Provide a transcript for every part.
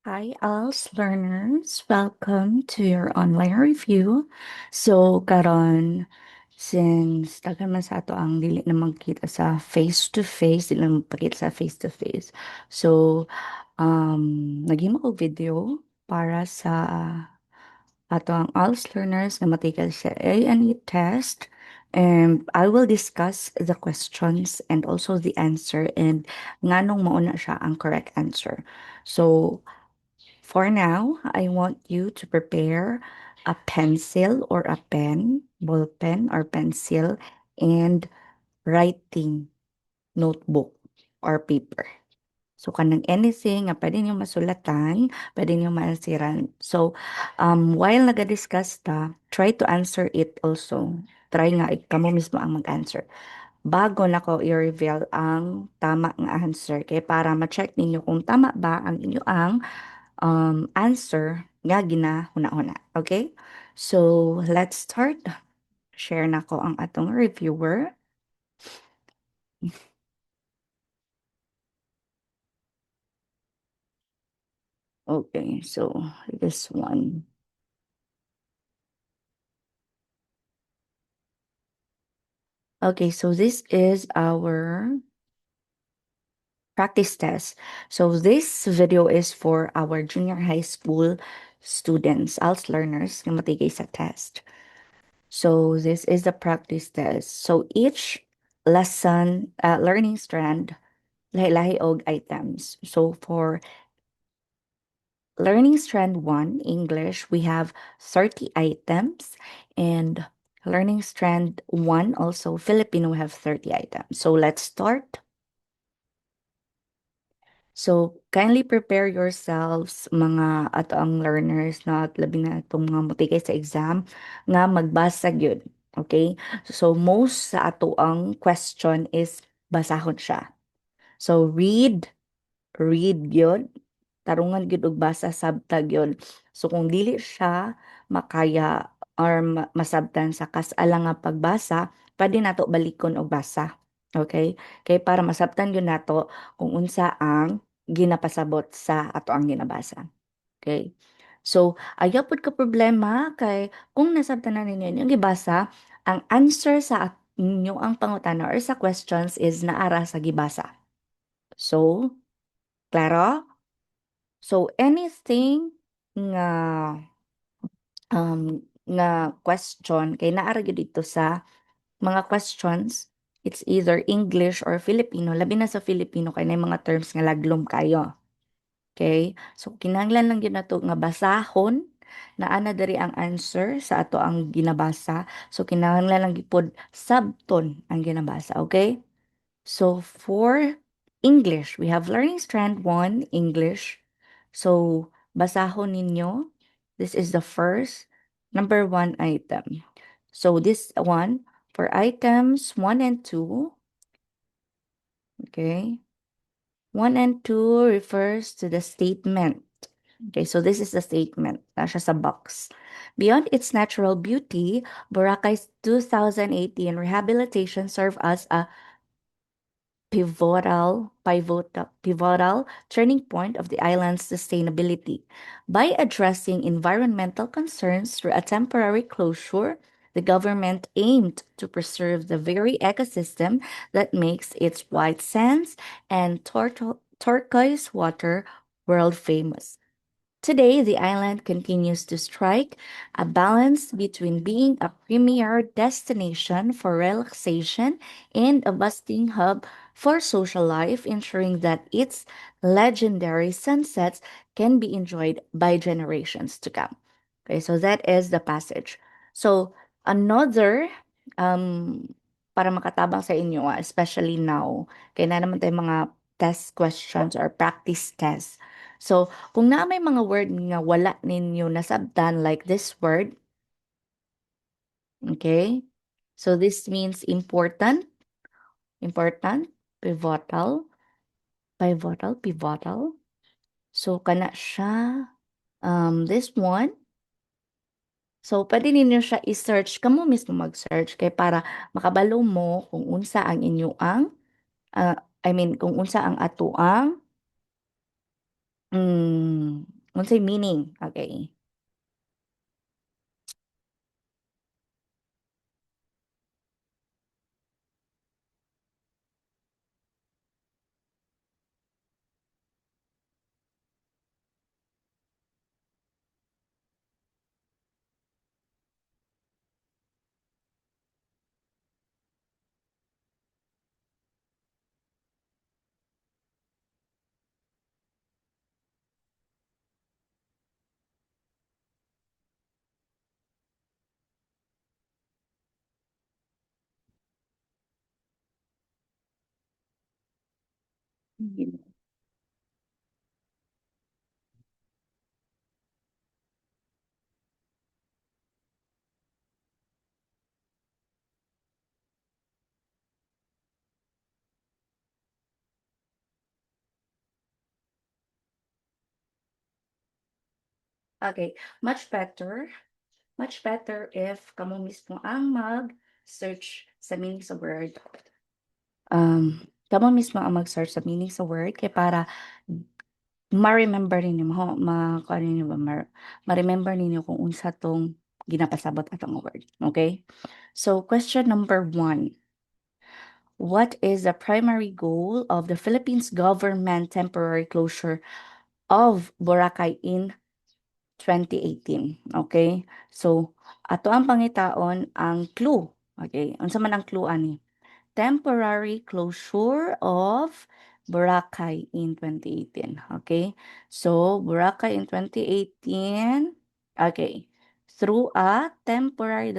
Hi, ALS learners. Welcome to your online review. So, karon since taga man sa ato ang dili na magkita sa face-to-face, dili na magpakita sa face-to-face. So, naghimo ko video para sa ato ang ALS learners na matikal sa A&E test. And I will discuss the questions and also the answer and nganong mauna siya ang correct answer. So, for now, I want you to prepare a pencil or a pen, ball pen or pencil, and writing notebook or paper. So, kanang anything nga pwede niyo masulatan, pwede niyo maasiran. So, while naga-discuss ta, try to answer it also. Try nga, kamo mismo ang mag-answer. Bago na ko i-reveal ang tama nga answer. Kaya para ma-check ninyo kung tama ba ang inyo ang answer nga ginahuna-huna. Okay? So, let's start. Share na ko ang atong reviewer. Okay, so this one. Okay, so this is our practice test. So this video is for our junior high school students, ALS learners, nga matigay sa test. So this is the practice test. So each lesson, learning strand, lahi-lahi og items. So for learning strand 1, English, we have 30 items. And learning strand 1, also Filipino, we have 30 items. So let's start. So kindly prepare yourselves, mga ato ang learners na labi na itong mga mutikay sa exam, nga magbasa gyud. Okay? So most sa ato ang question is basahon siya. So read yun, tarungan gyud og basa sabtag yun. So kung dili siya makaya or masabtan sa kasala nga pagbasa, pwede nato balikon og basa. Okay? Kay para masabtan gyud nato kung unsa ang ginapasabot sa ato ang ginabasa. Okay? So, ayaw pud ka problema kay kung nasabtan na ninyo yung gibasa, ang answer sa inyo ang pangutana or sa questions is naara sa gibasa. So, klaro? So anything nga question kay naara gyud dito sa mga questions, it's either English or Filipino, labi na sa Filipino kay na mga terms nga laglom kayo. Okay? So kinahanglan lang gyud nato nga basahon na ana diri ang answer sa ato ang ginabasa. So kinahanglan lang gyud sabton ang ginabasa, okay? So for English, we have Learning Strand 1, English. So basahon ninyo. This is the first number one item. So this one, for items 1 and 2, okay? 1 and 2 refers to the statement. Okay, so this is the statement. Nasa sa box. Beyond its natural beauty, Boracay's 2018 rehabilitation served as a pivotal turning point of the island's sustainability. By addressing environmental concerns through a temporary closure, the government aimed to preserve the very ecosystem that makes its white sands and turquoise water world famous. Today, the island continues to strike a balance between being a premier destination for relaxation and a bustling hub for social life, ensuring that its legendary sunsets can be enjoyed by generations to come. Okay, so that is the passage. So, another, um, para makatabang sa inyo, especially now, kaya na naman tayo mga test questions or practice tests. So, kung na may mga word nga wala ninyo nasabtan like this word, okay? So this means important, important, pivotal, pivotal. So kana siya this one. So pwede ninyo siya i-search, kamo mismo mag-search kay para makabalo mo kung unsa ang inyo ang I mean kung unsa ang atuang Unsay meaning? Okay. Okay, much better if kamo mismo ang mag-search sa meaning sa word. Kamo mismo ang mag-search sa meaning sa word kay para ma-remember ninyo kuano ninyo ba ma-remember ninyo kung unsa tong ginapasabot atong word, okay? So question number 1. What is the primary goal of the Philippines government temporary closure of Boracay in 2018? Okay? So ato ang pangitaon ang clue. Okay? Unsa man ang clue ani? Temporary closure of Boracay in 2018. Okay? So, Boracay in 2018, okay, through a temporary,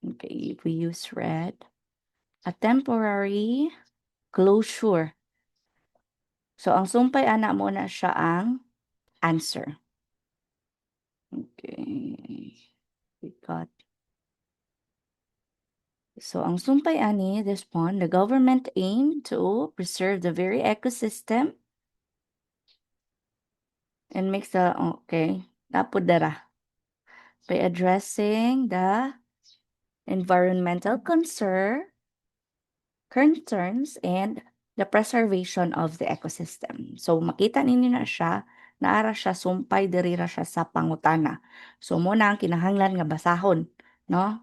okay, if we use red, a temporary closure. So, ang sumpay ana mo na siya ang answer. Okay. We got. So, ang sumpay ani, this one, the government aimed to preserve the very ecosystem and makes the, okay, napod dara, by addressing the environmental concerns and the preservation of the ecosystem. So makita ninyo na siya, naara siya sumpay diri ra siya sa pangutana. So muna ang kinahanglan nga basahon, no?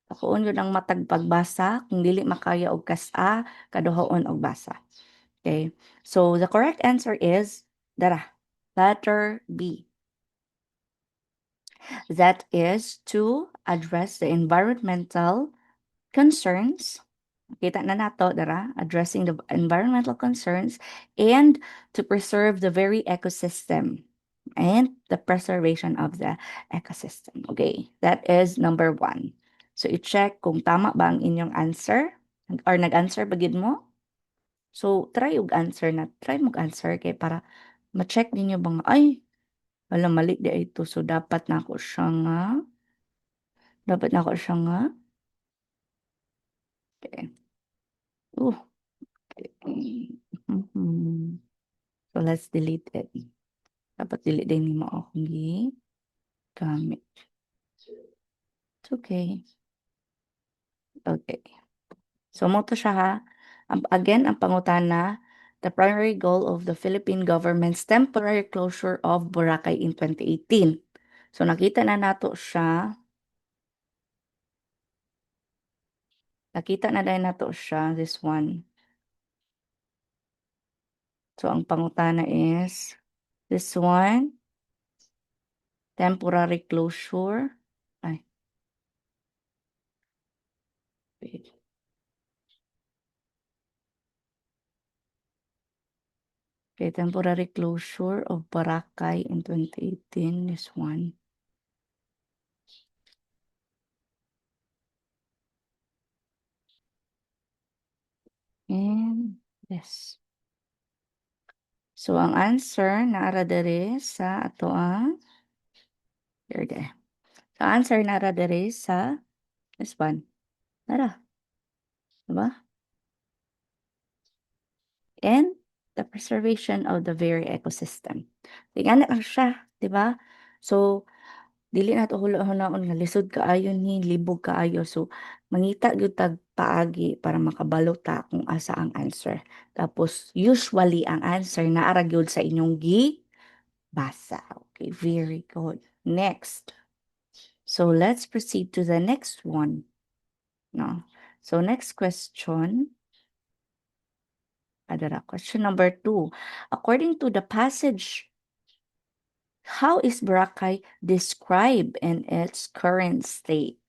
Takuon yun ang matag pagbasa, kung dili makaya og kas-a, kaduhaon og basa. Okay? So the correct answer is dara, letter B. That is to address the environmental concerns. Kita na nato, dara, addressing the environmental concerns and to preserve the very ecosystem and the preservation of the ecosystem. Okay, that is number 1. So, i-check kung tama ba ang inyong answer or nag-answer ba gid mo? So, try og answer na. Try mo answer kay para ma-check ninyo bang ay, wala mali di ito. So, dapat na ako siya nga. Okay. Oh, okay. Mhm. So, let's delete it. Dapat delete din mo akong gamit. It's okay. Okay. So, mo to siya ha. Again, ang pangutana, the primary goal of the Philippine government's temporary closure of Boracay in 2018. So, nakita na nato siya. Nakita na dahil nato siya, this one. So, ang pangutana is, this one, temporary closure. Ay, wait. Okay, temporary closure of Boracay in 2018, this one. And this. So, ang answer naara diri sa ato ang here de. So, answer naara diri sa this one. Nara, diba? And the preservation of the very ecosystem. Tingnan na lang siya, diba? So, dili na to hunaon nga lisod kaayo ni libog kaayo. So, mangita gyud tag paagi para makabalo ta kung asa ang answer. Tapos, usually, ang answer naara gyud sa inyong basa. Okay, very good. Next. So, let's proceed to the next one. No. So, next question. Adara, question number 2. According to the passage, how is Boracay described in its current state?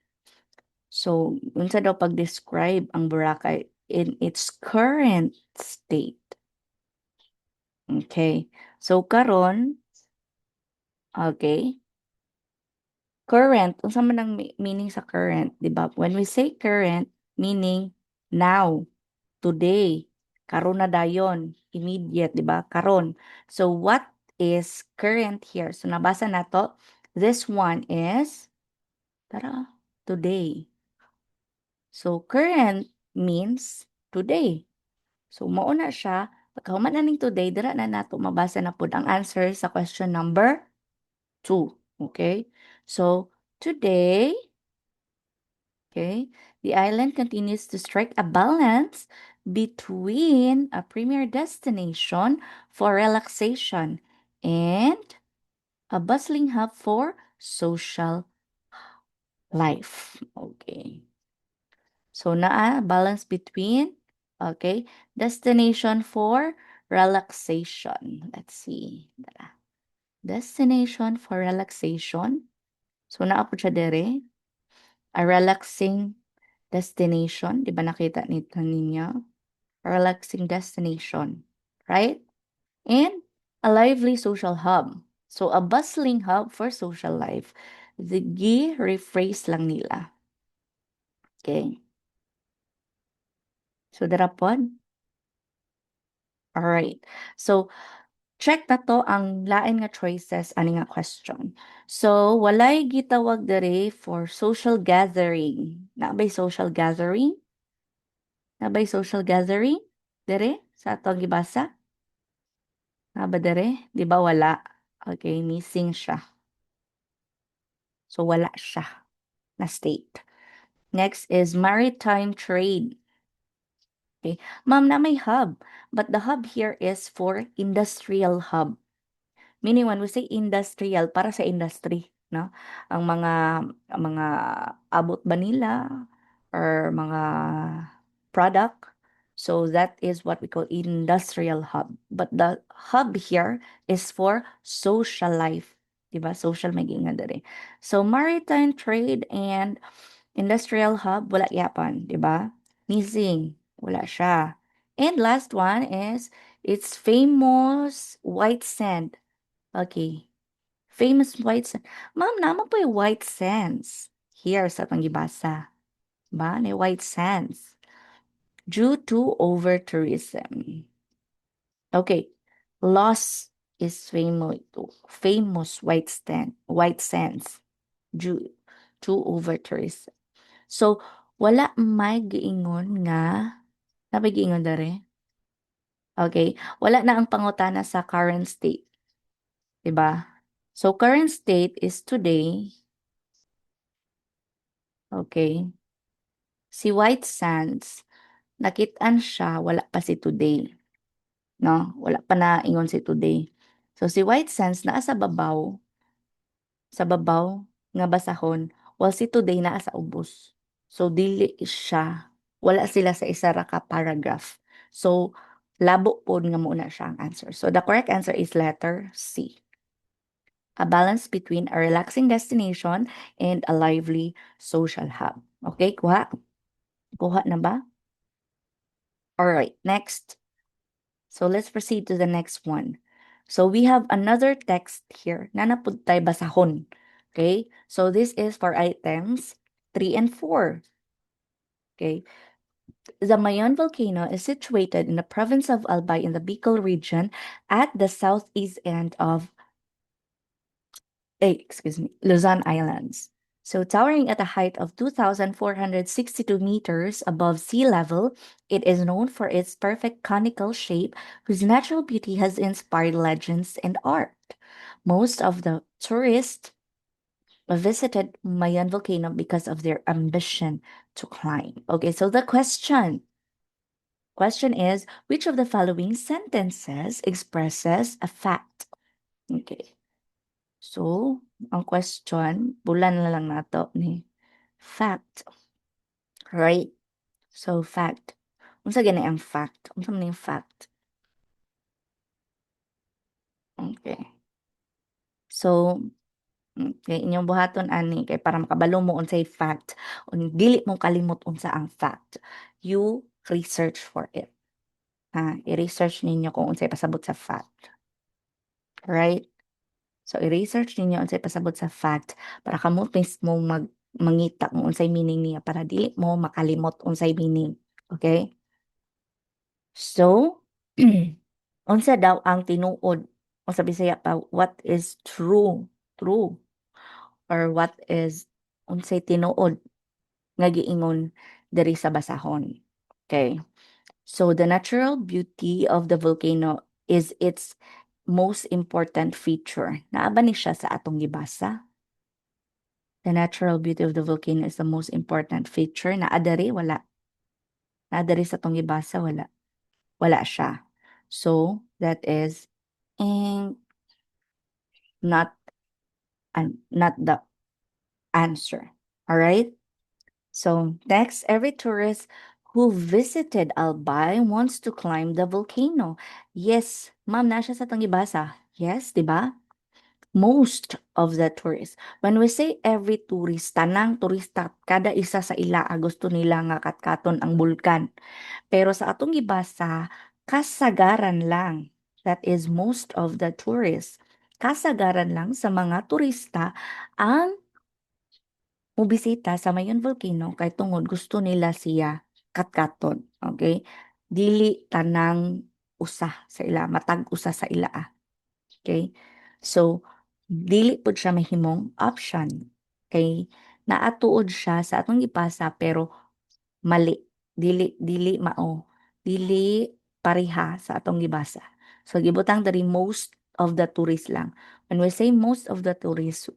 So, unsa daw pag-describe ang Boracay in its current state? Okay. So, karon, okay, current, unsa man ang meaning sa current, di ba? When we say current, meaning now, today, karon na dayon, immediate, di ba? Karon. So, what is current here? So, nabasa na to. This one is, tara, today. So, current means today. So, mauna siya, pagkahuman na ning today, dira na nato mabasa na pud ang answer sa question number 2. Okay? So, today, okay, the island continues to strike a balance between a premier destination for relaxation and a bustling hub for social life. Okay. So, naa balance between, okay, destination for relaxation. Let's see. Tara. Destination for relaxation. So, naa po siya dere. A relaxing destination. Di ba nakita nito ninyo? A relaxing destination. Right? And a lively social hub. So, a bustling hub for social life. The rephrase lang nila. Okay. So, darapon. Alright. So, check na to ang lain nga choices ani nga question. So, walay gitawag dere for social gathering. Nabay social gathering? Nabay social gathering? Dere? Sa atong gibasa? Naba dere? Di ba wala? Okay, missing siya. So, wala siya na state. Next is maritime trade. Okay. Ma'am, na may hub. But the hub here is for industrial hub. Meaning when we say industrial, para sa industry, no? Ang mga abot ba nila or mga product. So that is what we call industrial hub. But the hub here is for social life. Diba? Social maging nga dere. So maritime trade and industrial hub, wala yapan. Diba? Missing. Wala siya. And last one is, it's famous white sand. Okay. Famous white sand. Ma'am, naman po yung white sands. Here sa itong gibasa. Ba? May white sands. Due to over-tourism. Okay. Loss is famous to famous white sands due to over-tourism. So, wala may giingon nga, napay giingon dere? Okay. Wala na ang pangutana sa current state. Diba? So, current state is today. Okay. Si White Sands, nakitaan siya, wala pa si today. No? Wala pa na ingon si today. So, si White Sands naa sa babaw nga basahon, while si today naa sa ubos. So, dili siya, wala sila sa isa ra ka paragraph. So, labo po nga muna siya ang answer. So, the correct answer is letter C. A balance between a relaxing destination and a lively social hub. Okay, kuha? Kuha na ba? All right, next. So let's proceed to the next one. So we have another text here na napud tay basahon. Okay, so this is for items 3 and 4. Okay, the Mayon volcano is situated in the province of Albay in the Bicol region at the southeast end of Luzon Islands. So, towering at a height of 2,462 meters above sea level, it is known for its perfect conical shape, whose natural beauty has inspired legends and art. Most of the tourists visited Mayon volcano because of their ambition to climb. Okay, so the question is, which of the following sentences expresses a fact? Okay. So, ang question, bulan na lang nato ni fact. Right? So, fact. Unsa gani ang fact? Unsa man yung fact? Okay. So, kay inyong buhaton ani kay para makabalo mo unsay fact, dili mo kalimot unsa ang fact. You research for it. Ha, i-research ninyo kung unsay pasabot sa fact. Right? So, i-research ninyo unsay pasabot sa fact para kamo mismo mangita kung unsay meaning niya para dili mo makalimot unsay meaning. Okay? So, unsa daw ang tinuod o sa Bisaya pa, what is true? True. Or what is unsay tinuod nga giingon diri sa basahon. Okay. So the natural beauty of the volcano is its most important feature. Naa ba ni siya sa atong gibasa? The natural beauty of the volcano is the most important feature. Naa diri wala. Naa diri sa atong gibasa wala. Wala siya. So that is not not the answer. All right? So next, every tourist who visited Albay wants to climb the volcano. Yes, ma'am, na siya sa Tangibasa. Yes, di ba? Most of the tourists. When we say every tourist, tanang turista, kada isa sa ila gusto nila nga katkaton ang bulkan. Pero sa atong gibasa, kasagaran lang. That is most of the tourists. Kasagaran lang sa mga turista ang mubisita sa Mayon Volcano kay tungod gusto nila siya katkaton. Okay? Dili tanang usa sa ila, matag usa sa ila. Okay? So, dili pud siya mahimong option. Kay naatuod siya sa atong ipasa pero mali. Dili mao. Dili pareha sa atong gibasa. So, gibutang dari most of the tourists lang. When we say most of the tourists,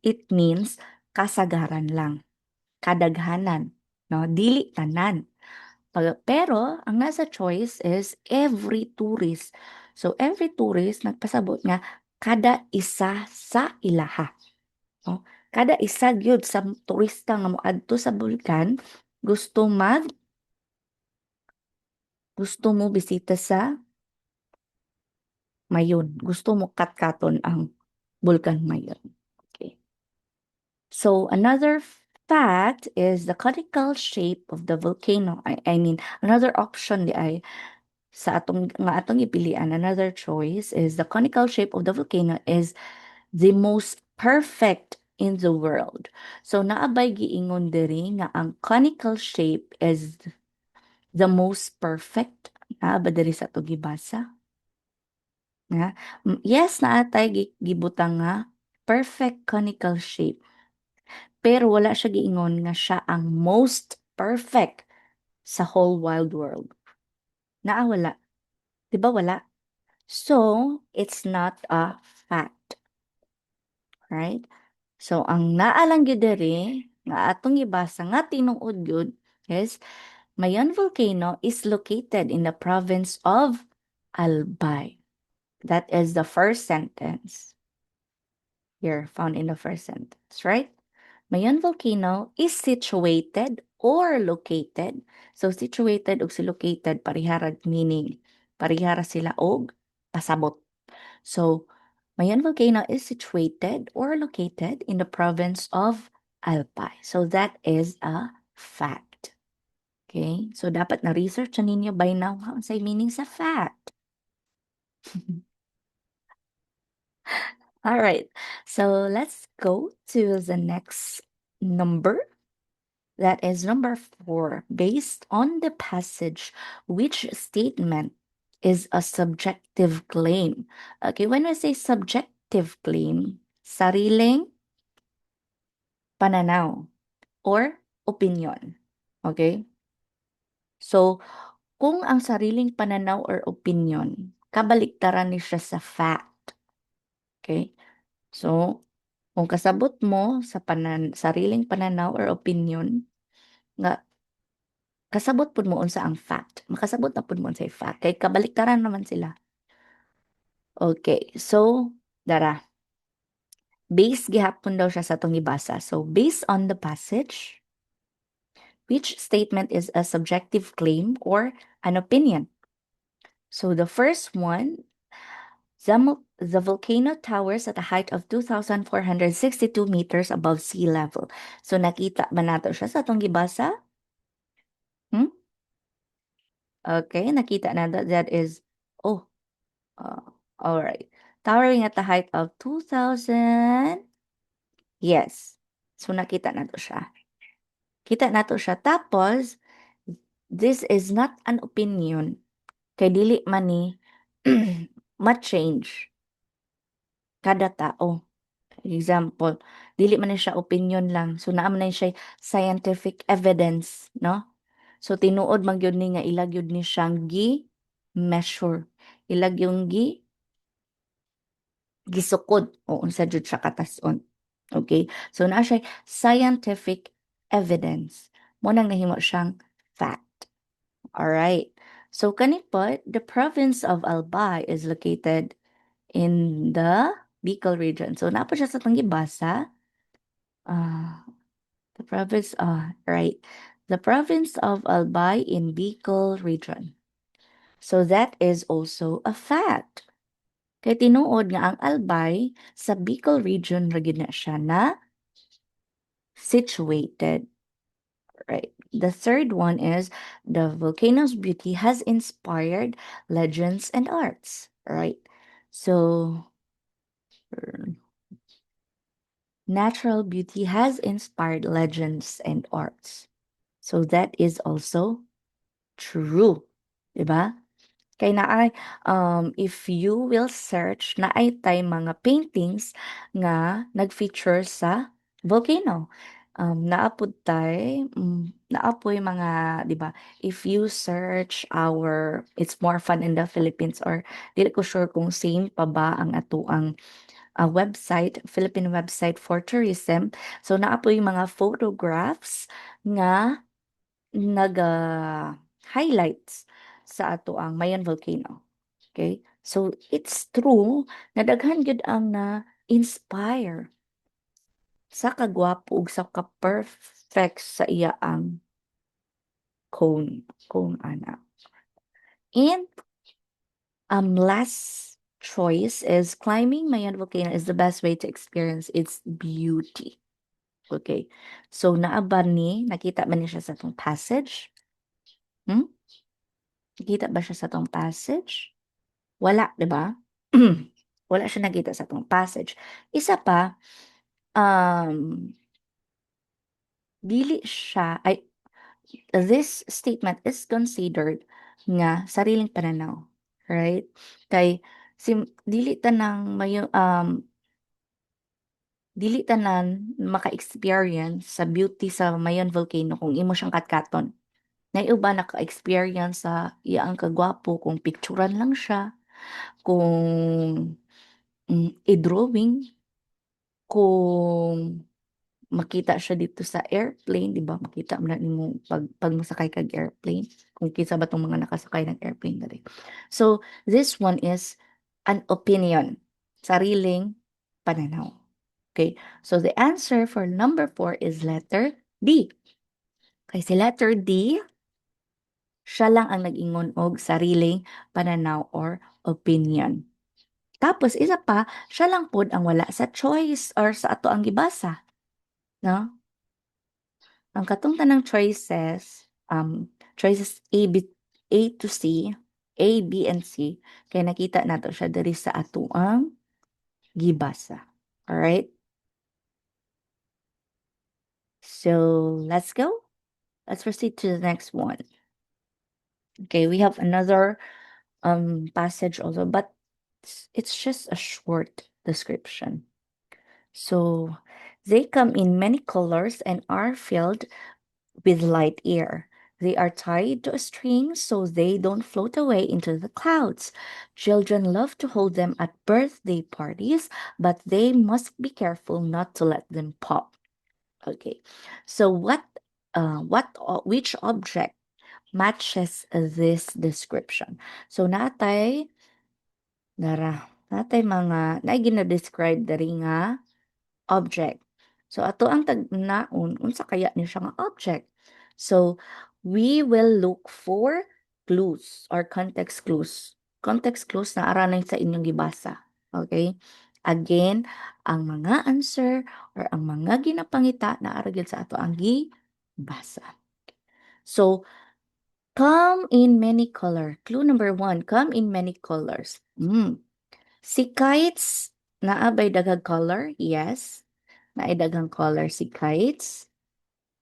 it means kasagaran lang, kadaghanan, no? Dili tanan. Pero ang nasa choice is every tourist. So every tourist nagpasabot nga kada isa sa ilaha, no? Kada isa gyud sa turista nga moadto sa bulkan gusto gusto mo bisita sa Mayon. Gusto mo katkaton ang bulkan Mayon. Okay. So another fact is the conical shape of the volcano. I mean, another option di ay sa atong ipilian, another choice is the conical shape of the volcano is the most perfect in the world. So naabay giingon diri nga ang conical shape is the most perfect. Naaba diri sa to gibasa. Nga, yes, naatay gibutang nga perfect conical shape. Pero wala siya giingon nga siya ang most perfect sa whole wild world. Naa wala. 'Di ba wala? So, it's not a fact, right? So, ang naalang gyud diri nga atong gibasa nga tinuod gyud is Mayon volcano is located in the province of Albay. That is the first sentence here found in the first sentence, right? Mayon volcano is situated or located. So situated ug si located parihara meaning parihara sila og pasabot. So Mayon volcano is situated or located in the province of Albay. So that is a fact. Okay? So dapat na research ninyo by now how say meaning sa fact. All right. So let's go to the next number. That is number 4. Based on the passage, which statement is a subjective claim? Okay, when we say subjective claim, sariling pananaw or opinion. Okay? So, kung ang sariling pananaw or opinion, kabaliktaran ni siya sa fact. Okay? So, kung kasabot mo sa sariling pananaw or opinion, nga kasabot pud mo unsa ang fact. Makasabot na pud mo unsay fact kay kabaliktaran naman sila. Okay, so dara. Based gihapon daw siya sa atong gibasa. So based on the passage, which statement is a subjective claim or an opinion? So the first one, the volcano towers at a height of 2,462 meters above sea level. So nakita ba nato siya sa atong gibasa? Hmm? Okay, nakita na that is, oh, uh, all right. Towering at the height of 2,000. Yes. So nakita na to siya. Kita na to siya. Tapos, this is not an opinion. Kay dili man ni ma-change kada tao. Example, dili man ni siya opinion lang. So naa man na siya scientific evidence, no? So tinuod man gyud ni nga ilag gyud ni siyang gi-measure. Ilag yung gisukod o unsa jud siya katason. Okay? So naa siya scientific evidence. Mo nang nahimo siyang fact. All right. So kanipot, the province of Albay is located in the Bicol region. So napa siya sa tong gibasa. The province, right. The province of Albay in Bicol region. So that is also a fact. Kay tinuod nga ang Albay sa Bicol region ra gyud na siya na situated. Right. The third one is the volcano's beauty has inspired legends and arts. Right. So natural beauty has inspired legends and arts. So that is also true. Diba? Kay naay if you will search naay tay mga paintings nga nag-feature sa volcano. Naapod tay naapoy mga 'di ba, if you search our It's More Fun in the Philippines, or dili ko sure kung same pa ba ang atoang website, Philippine website for tourism. So naapoy mga photographs nga highlights sa ato ang Mayon volcano. Okay? So it's true na daghan gyud ang na-inspire sa kagwapo ug sa ka-perfect sa iya ang cone ana. And last choice is climbing Mayon volcano is the best way to experience its beauty. Okay. So naa ba nakita ba ni siya sa tong passage? Hmm? Nakita ba siya sa tong passage? Wala, 'di ba? Wala siya nakita sa tong passage. Isa pa, um, dili siya ay this statement is considered nga sariling pananaw, right? Kay dili tanang dili tanan maka-experience sa beauty sa Mayon volcano kung imo siyang katkaton. Na iba naka-experience sa iyaang kagwapo kung picturan lang siya, kung i-drawing, kung makita siya dito sa airplane, 'di ba? Makita mo na nimo pag masakay kag airplane, kung kinsa ba tong mga nakasakay ng airplane diri. So, this one is an opinion, sariling pananaw. Okay? So, the answer for number 4 is letter D. Kay si letter D, siya lang ang nag-ingon og sariling pananaw or opinion. Tapos isa pa, siya lang pod ang wala sa choice or sa ato ang gibasa, no? Ang katong tanang choices A to C, A, B, and C, kay nakita nato siya diri sa atoang gibasa. Alright? So, let's go. Let's proceed to the next one. Okay, we have another passage also, but it's just a short description. So, they come in many colors and are filled with light air. They are tied to a string so they don't float away into the clouds. Children love to hold them at birthday parties, but they must be careful not to let them pop. Okay. So what which object matches this description? So natay mga naay gina-describe diri nga object. So ato ang tagnaon unsa kaya ni siya nga object. So we will look for clues or context clues. Context clues na ara na sa inyong gibasa. Okay? Again, ang mga answer or ang mga ginapangita na ara gyud sa ato ang gibasa. So come in many color. Clue number 1, come in many colors. Si kites naabay daghang color? Yes. Naay daghang color si kites.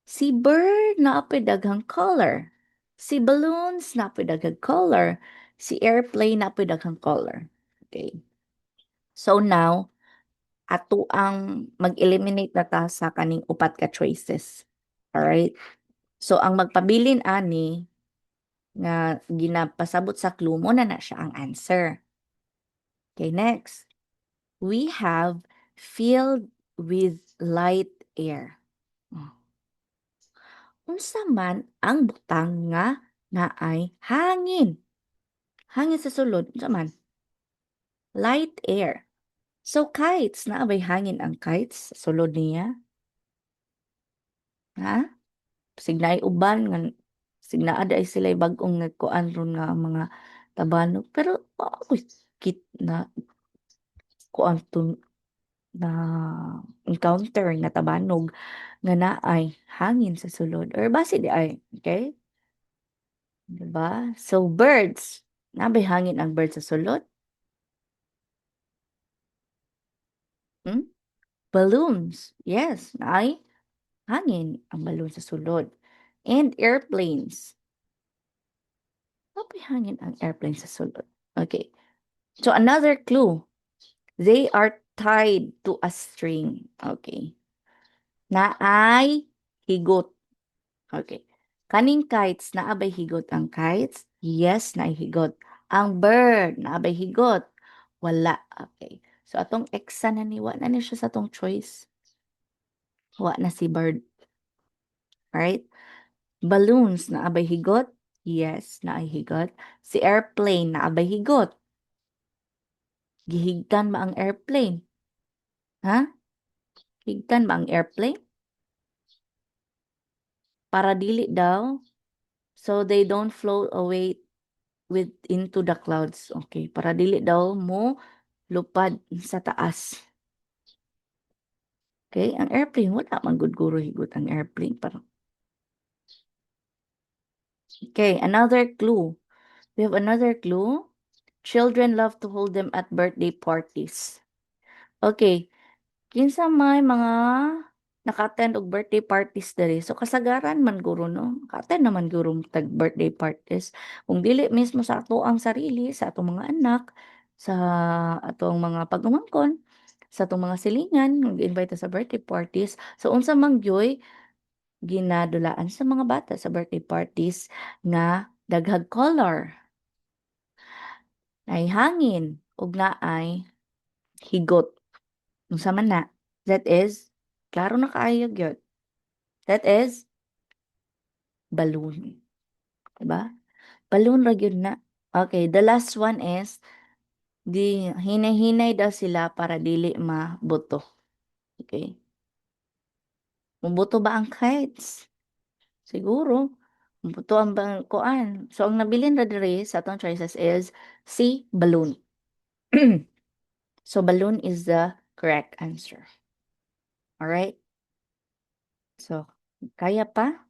Si bird naapay daghang color. Si balloons naapay daghang color. Si airplane naapay daghang color. Okay. So now, ato ang mag-eliminate na ta sa kaning upat ka choices. Alright? So ang magpabilin ani nga ginapasabot sa clue mo na siya ang answer. Okay, next. We have filled with light air. Unsa man ang butang nga naay hangin? Hangin sa sulod, unsa man? Light air. So kites, naabay hangin ang kites sa sulod niya? Ha? Signaay uban nga signaa ay sila bag-ong nagkuan ron nga ang mga tabanog. Pero ako kit na kuan to na encounter nga tabanog nga naay hangin sa sulod or base di ay, okay? Diba? So birds, nabay hangin ang bird sa sulod? Hmm? Balloons, yes, naay hangin ang balloon sa sulod. And airplanes, nabay hangin ang airplane sa sulod. Okay. So another clue, they are tied to a string. Okay. Naay higot. Okay. Kaning kites, naabay higot ang kites? Yes, naay higot. Ang bird, naabay higot? Wala. Okay. So, atong exa na ni, wa na ni siya sa atong choice. Wa na si bird. Alright? Balloons, naabay higot? Yes, naay higot. Si airplane, naabay higot? Gihigtan ba ang airplane? Ha? Higtan ba ang airplane? Para dili daw. So, they don't float away into the clouds. Okay, para dili daw mo lupad sa taas. Okay, ang airplane, wala man gud guro higot ang airplane. Parang. Okay, another clue. We have another clue. Children love to hold them at birthday parties. Okay, kinsa may mga naka-attend og birthday parties diri. So kasagaran man guro no. Naka-attend naman guro tag birthday parties. Kung dili mismo sa ato ang sarili, sa atong mga anak, sa atong mga pagumangkon, sa atong mga silingan, nag-invite sa birthday parties. So unsa mang joy ginadulaan sa mga bata sa birthday parties nga daghag color, ay hangin, ug naay higot. Unsa man na? That is, klaro na kaayo gyud. That is balloon. Diba? Balloon ra gyud na. Okay, the last one is di hinay-hinay daw sila para dili mabuto. Okay. Mabuto ba ang kites? Siguro. Mabuto ang kuan. So ang nabilin ra diri sa atong choices is C, balloon. So balloon is the correct answer. All right? So, kaya pa?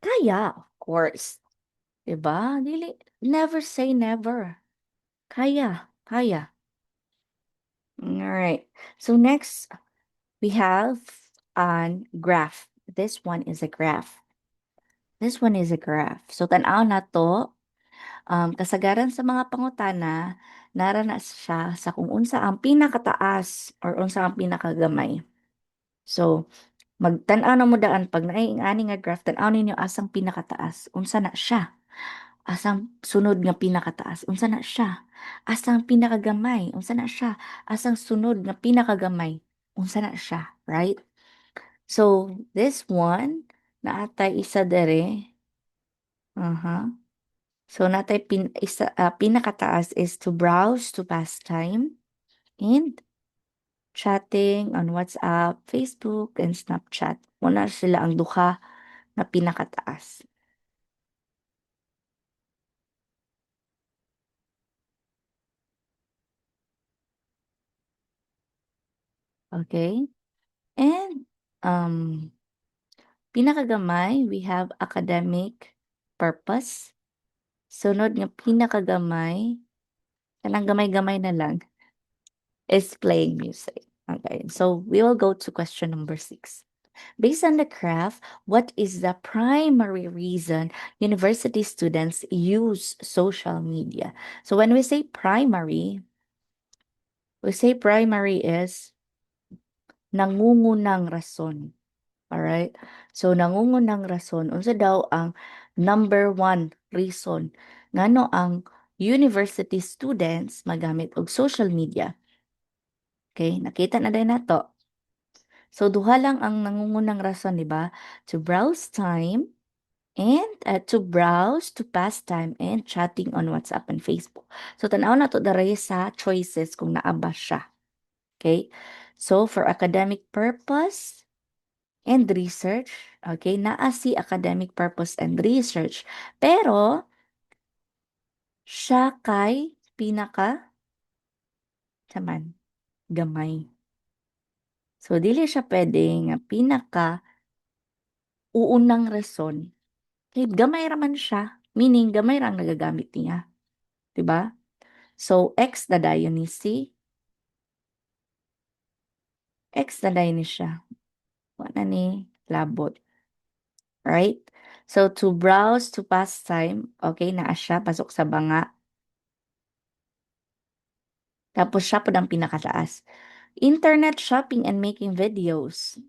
Kaya, of course. Diba? Dili, never say never. Kaya, kaya. Alright. So next, we have an graph. This one is a graph. This one is a graph. So tanaw na to, kasagaran sa mga pangutana, nara na siya sa kung unsa ang pinakataas or unsa ang pinakagamay. So, magtan-aw na mo daan pag naay ani nga graph, tan-aw ninyo asang pinakataas, unsa na siya. Asang sunod nga pinakataas, unsa na siya. Asang pinakagamay, unsa na siya. Asang sunod nga pinakagamay, unsa na siya, right? So, this one, naatay isa dere. Aha. So, pinakataas is to browse to pass time and chatting on WhatsApp, Facebook, and Snapchat. Muna sila ang duha na pinakataas. Okay? And, um, pinakagamay, we have academic purpose. Sunod nga pinakagamay, kanang gamay-gamay na lang, is playing music. Okay, so we will go to question number 6. Based on the graph, what is the primary reason university students use social media? So when we say primary is nangungunang rason. Alright? So nangungunang rason, unsa daw ang number one reason ngano ang university students magamit og social media. Okay, nakita na din nato. So duha lang ang nangungunang rason, di ba? To browse time and to browse, to pass time, and chatting on WhatsApp and Facebook. So tanaw na to dere sa choices kung naa ba siya. Okay? So for academic purpose and research, okay, naa si academic purpose and research. Pero siya kay pinaka saman gamay. So dili siya pwede nga pinaka uunang rason. Kay gamay raman siya, meaning gamay ra ang nagagamit niya, 'di ba? So X na dayon ni si X na dayon ni siya. Wala ni labot, right? So to browse to pass time, okay, naa siya pasok sa banga. Tapos siya po ang pinakataas. Internet shopping and making videos.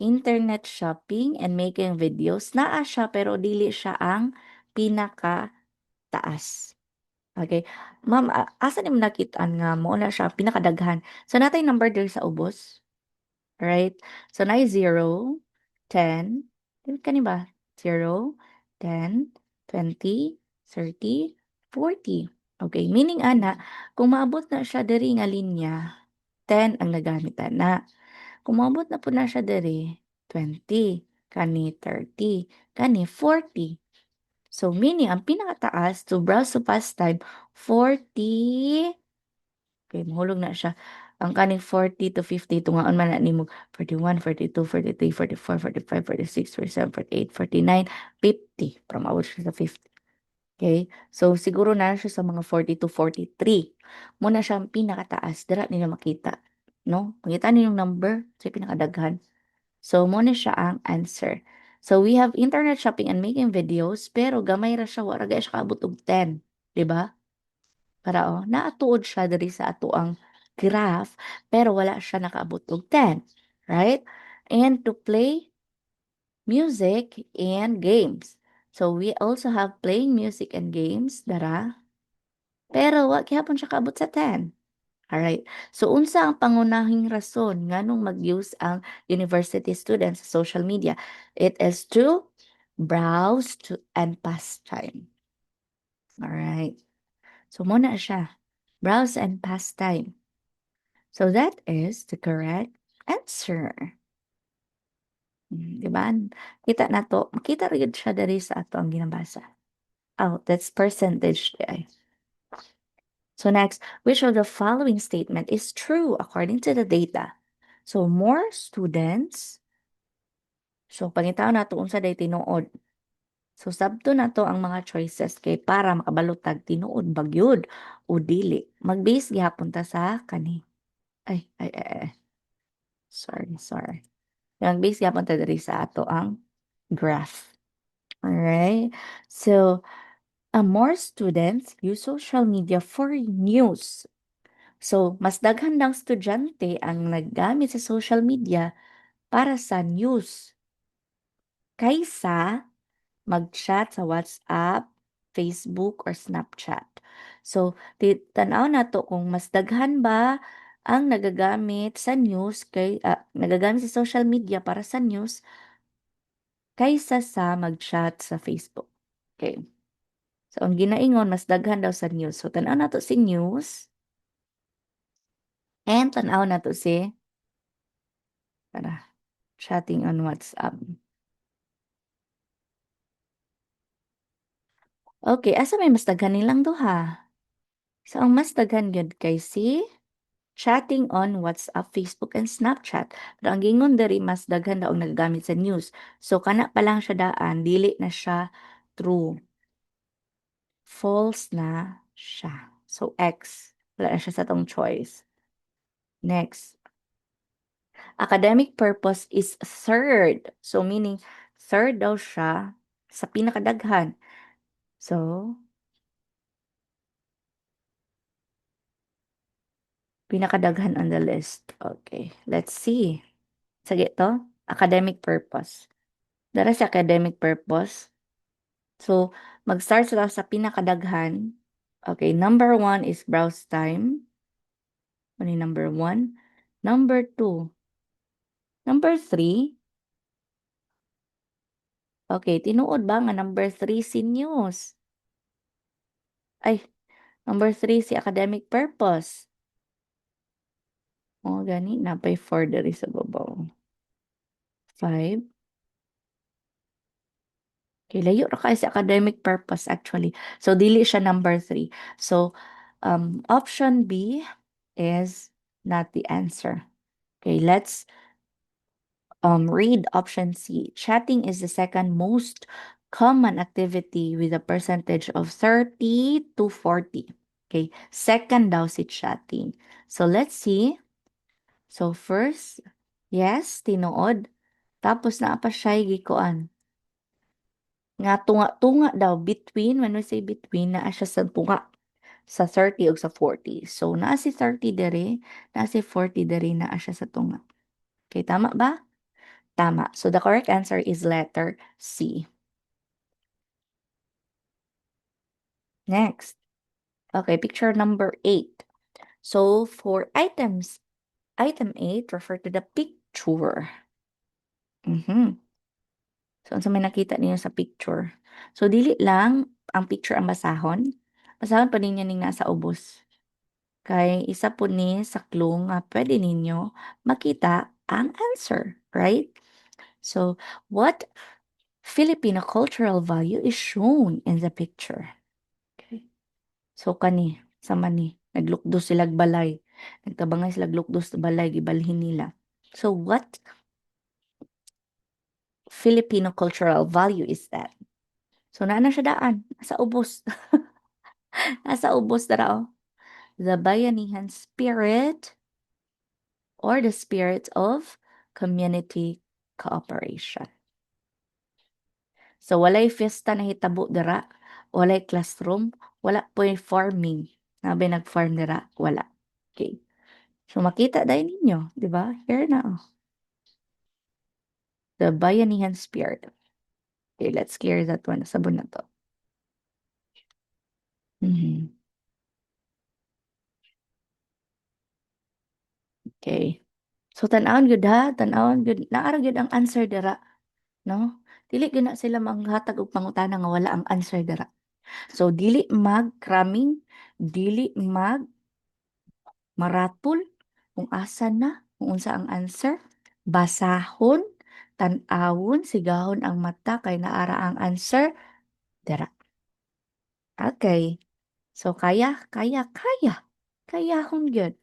Internet shopping and making videos. Naa siya pero dili siya ang pinakataas. Okay. Ma'am, asa ni mo nakitaan nga mo na siya pinakadaghan? So natay number there sa ubos. Right? So na 0, 10, kani ba? 0, 10, 20, 30, 40. Okay, meaning ana, kung maabot na siya diri nga linya, 10 ang nagamit na. Kung maabot na po na siya diri, 20, kani 30, kani 40. So meaning ang pinakataas to browse to pastime 40. Okay, mahulog na siya. Ang kaning 40 to 50, tungaon man na nimo 41, 42, 43, 44, 45, 46, 47, 48, 49, 50. From abot siya sa 50. Okay? So, siguro na siya sa mga 40 to 43. Muna siya ang pinakataas. Dira ninyo makita. No? Makita ninyo yung number. So, pinakadaghan. So, muna siya ang answer. So, we have internet shopping and making videos, pero gamay ra siya. Wala siya kaabot og 10. Diba? Para naatuod siya diri sa ato ang graph, pero wala siya nakaabot og 10, right? And to play music and games. So we also have playing music and games, dara, pero wa gyapon siya kaabot sa 10. Alright. So unsa ang pangunahing rason nganong mag-use ang university students sa social media? It is to browse to and pass time. Alright. So muna siya. Browse and pass time. So that is the correct answer. Di ba? Kita na to. Makita rin siya dari sa ato ang ginabasa. Oh, that's percentage. Di. So next, which of the following statement is true according to the data? So more students. So pangitaw na to unsa day tinuod. So sabto na to ang mga choices kay para makabalutag tinuod bagyod o dili. Mag-base gihapon ta sa kani. Ay. Sorry. Mag-base gihapon ta diri sa ato ang graph. Alright? So, more students use social media for news. So, mas daghan ng estudyante ang naggamit sa social media para sa news kaysa mag-chat sa WhatsApp, Facebook, or Snapchat. So, tanaw na to kung mas daghan ba ang nagagamit sa news nagagamit sa social media para sa news kaysa sa mag-chat sa Facebook. Okay. So, ang ginaingon, mas daghan daw sa news. So, tanaw na to si news and tanaw na to si, para, chatting on WhatsApp. Okay, asa may mas daghan nilang duha? So, ang mas daghan yun kay si chatting on WhatsApp, Facebook, and Snapchat. Pero ang gingon diri mas daghan daw ang nagagamit sa news. So, kana pa lang siya daan, dili na siya true. False na siya. So, X. Wala na siya sa tong choice. Next. Academic purpose is third. So, meaning, third daw siya sa pinakadaghan. So, pinakadaghan on the list. Okay, let's see. Sige to, academic purpose. Dara sa academic purpose. So, mag-start sila sa pinakadaghan. Okay, number one is browse time. Ano yung number one? Number two. Number three. Okay, tinuod ba nga number three si news? Ay, number three si academic purpose. O, gani, napay four diri sa babaw. Five. Okay, layo ra kay sa academic purpose actually. So, dili siya number three. So, option B is not the answer. Okay, let's read option C. Chatting is the second most common activity with a percentage of 30 to 40. Okay, second daw si chatting. So, let's see. So, first, yes, tinuod. Tapos naa pa siya gikuan. Nga tunga-tunga daw between, when we say between, naa siya sa tunga sa 30 o sa 40. So, naa si 30 dere, naa si 40 dere, naa siya sa tunga. Okay, tama ba? Tama. So, the correct answer is letter C. Next. Okay, picture number 8. So, for item 8, refer to the picture. So, ano sa may nakita niyo sa picture? So, dili lang ang picture ang basahon. Basahon pa ninyo ning nasa ubos. Kay isa po ni sa clue nga pwede ninyo makita ang answer, right? So, what Filipino cultural value is shown in the picture? Okay. So, kani, sa mani, naglukdos sila balay. Nagtabangay sila glukdos sa balay, gibalhin nila. So, what Filipino cultural value is that? So, naa na siya daan. Nasa ubos. Nasa ubos na raw. The bayanihan spirit or the spirit of community cooperation. So, walay fiesta na hitabo dira, walay classroom, wala po'y farming. Nabi nag-farm dira, wala. Okay. So, makita dahil ninyo, di ba? Here na. Oh. The bayanihan spirit. Okay, let's clear that one. Sabon na to. Mhm. Okay. So, tanawon gud ha, tanawon gud. Naara gud ang answer dira, no? Dili gyud na sila manghatag og pangutana nga wala ang answer dira. So, dili mag-cramming, dili maratol, kung asa na, kung unsa ang answer, basahon, tan-awon, sigahon ang mata kay naara ang answer, dira. Okay. So, kaya. Kayahon gyud.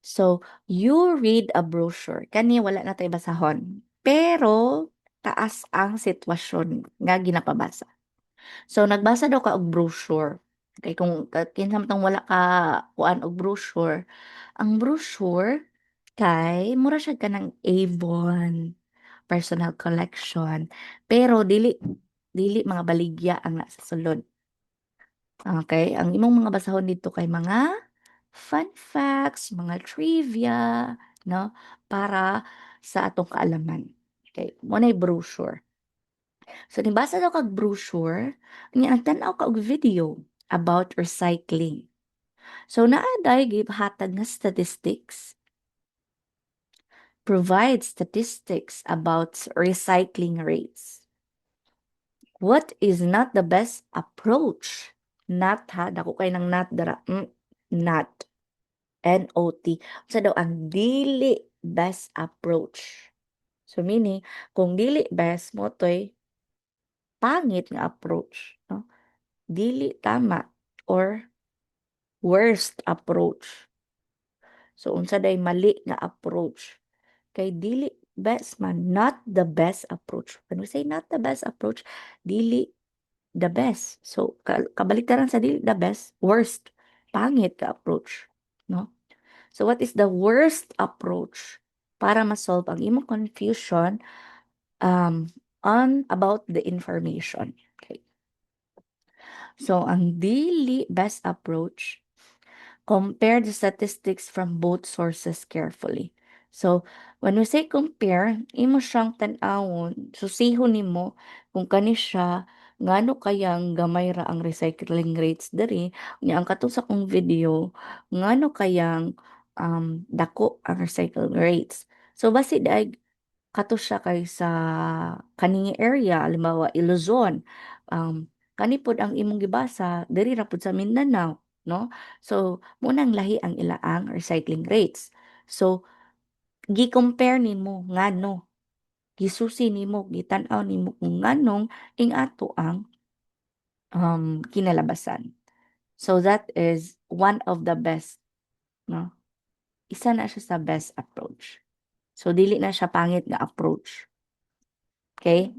So, you read a brochure. Kani wala na tayo basahon. Pero, taas ang sitwasyon nga ginapabasa. So, nagbasa daw ka og brochure. Kay kung kinsa man tong wala ka kuan og brochure, ang brochure kay mura siya kanang Avon personal collection. Pero dili mga baligya ang nasa sulod. Okay, ang imong mga basahon dito kay mga fun facts, mga trivia, no? Para sa atong kaalaman. Okay, mo na brochure. So, nibasa daw kag brochure, nga nagtanaw ka og video about recycling. So naaday gihatag nga statistics, provide statistics about recycling rates. What is not the best approach? Not ha, dako kay ng not dara. Not. N-O-T. Sa daw ang dili best approach. So meaning, kung dili best mo to'y pangit nga approach, no? Dili tama or worst approach. So unsa day mali nga approach? Kay dili best man, not the best approach. When we say not the best approach, dili the best. So kabaliktaran sa dili the best, worst, pangit ka approach, no? So what is the worst approach para ma-solve ang imong confusion on about the information? Okay. So ang dili best approach, compare the statistics from both sources carefully. So, when we say compare, imo siyang tan-awon, susihon nimo kung kani siya ngano kayang gamay ra ang recycling rates diri, nya ang katong sa kong video, ngano kayang dako ang recycling rates. So, basi daig kato siya kay sa kaning area, halimbawa Ilozon, kani pod ang imong gibasa diri ra pod sa Mindanao, no? So, munang lahi ang ilaang recycling rates. So, gi-compare nimo ngano, gisusi nimo, gitan-aw nimo kung nganong ing ato ang kinalabasan. So, that is one of the best, no? Isa na siya sa best approach. So, dili na siya pangit nga approach. Okay?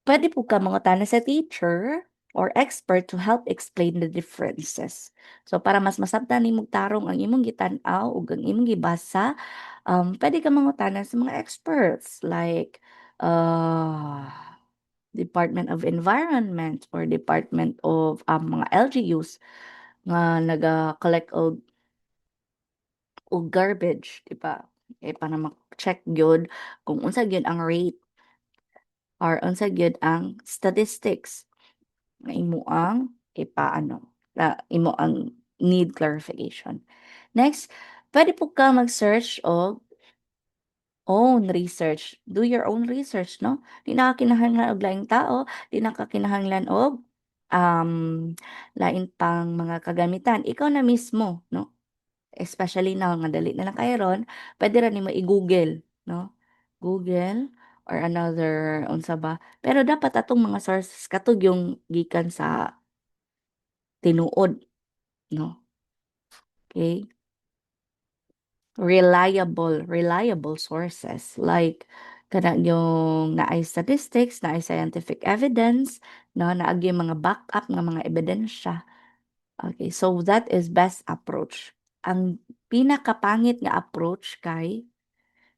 Puwede po ka mangutana sa teacher or expert to help explain the differences. So, para mas masabtan nimong tarong ang imong gitan-aw ug ang imong gibasa, puwede ka mangutana sa mga experts like, uh, Department of Environment or Department of, mga LGUs nga naga-collect og garbage, 'di ba? Para ma-check gyud kung unsa gyud ang rate or unsa gyud ang statistics nga imuang ipaano, imuang need clarification. Next, puwede po ka mag-search og own research. Do your own research, no? Di na ka kinahanglan og laing tao, di na ka kinahanglan og, lain pang mga kagamitan. Ikaw na mismo, no? Especially now nga dali na lang kayron, puwede ra nimo i-Google, no? Google or another unsa ba, pero dapat atong mga sources katog yung gikan sa tinuod, no? Okay. Reliable sources like kana yung naay statistics, naay scientific evidence, no, naag yung mga backup nga mga ebidensya. Okay, so that is best approach. Ang pinakapangit nga approach kay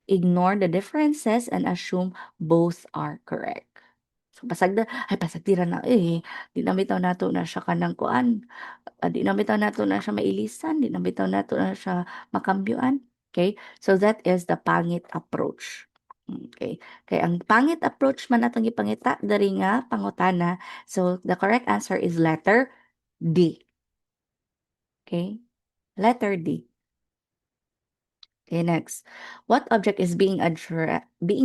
ignore the differences and assume both are correct. So pasag tira na, di na bitaw nato na siya kanang kuan, di na bitaw nato na siya mailisan, di na bitaw nato na siya makambyuan. Okay? So that is the pangit approach. Okay. Kay ang pangit approach man atong gipangita diri nga pangutana. So the correct answer is letter D. Okay? Letter D. Okay, next. What object is being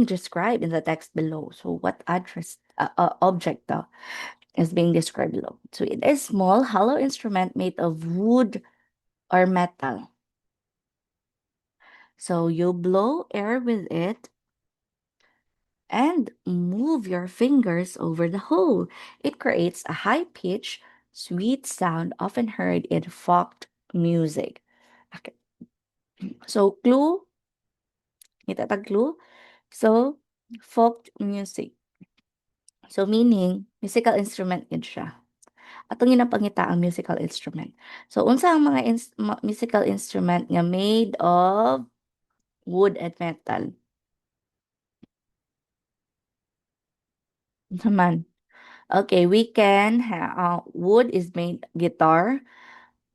described in the text below? So what object is being described below? So it is small hollow instrument made of wood or metal. So you blow air with it and move your fingers over the hole. It creates a high-pitched, sweet sound often heard in folk music. Okay. So clue, itatag clue. So folk music. So meaning musical instrument gid siya. Atong ginapangita ang musical instrument. So unsa ang mga musical instrument nga made of wood and metal? Naman. Okay, we can wood is made guitar,